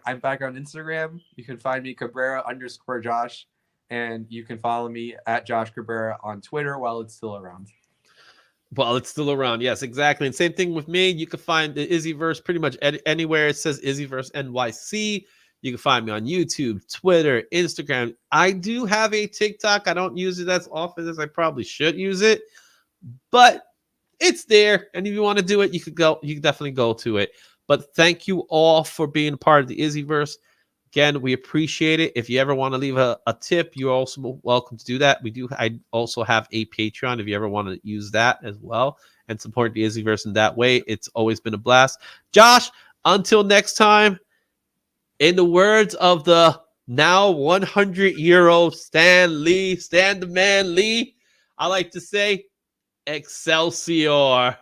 I'm back on Instagram. You can find me Cabrera_Josh, and you can follow me at Josh Cabrera on Twitter while it's still around. Well, it's still around. Yes, exactly. And same thing with me. You can find the Izzyverse pretty much anywhere it says Izzyverse NYC. You can find me on YouTube, Twitter, Instagram. I do have a TikTok. I don't use it as often as I probably should use it, but it's there. And if you want to do it, you can definitely go to it. But thank you all for being part of the Izzyverse. Again, we appreciate it. If you ever want to leave a tip, you're also welcome to do that. I also have a Patreon if you ever want to use that as well and support the Izzyverse in that way. It's always been a blast. Josh, until next time, in the words of the now 100-year-old Stan the Man Lee, I like to say, Excelsior.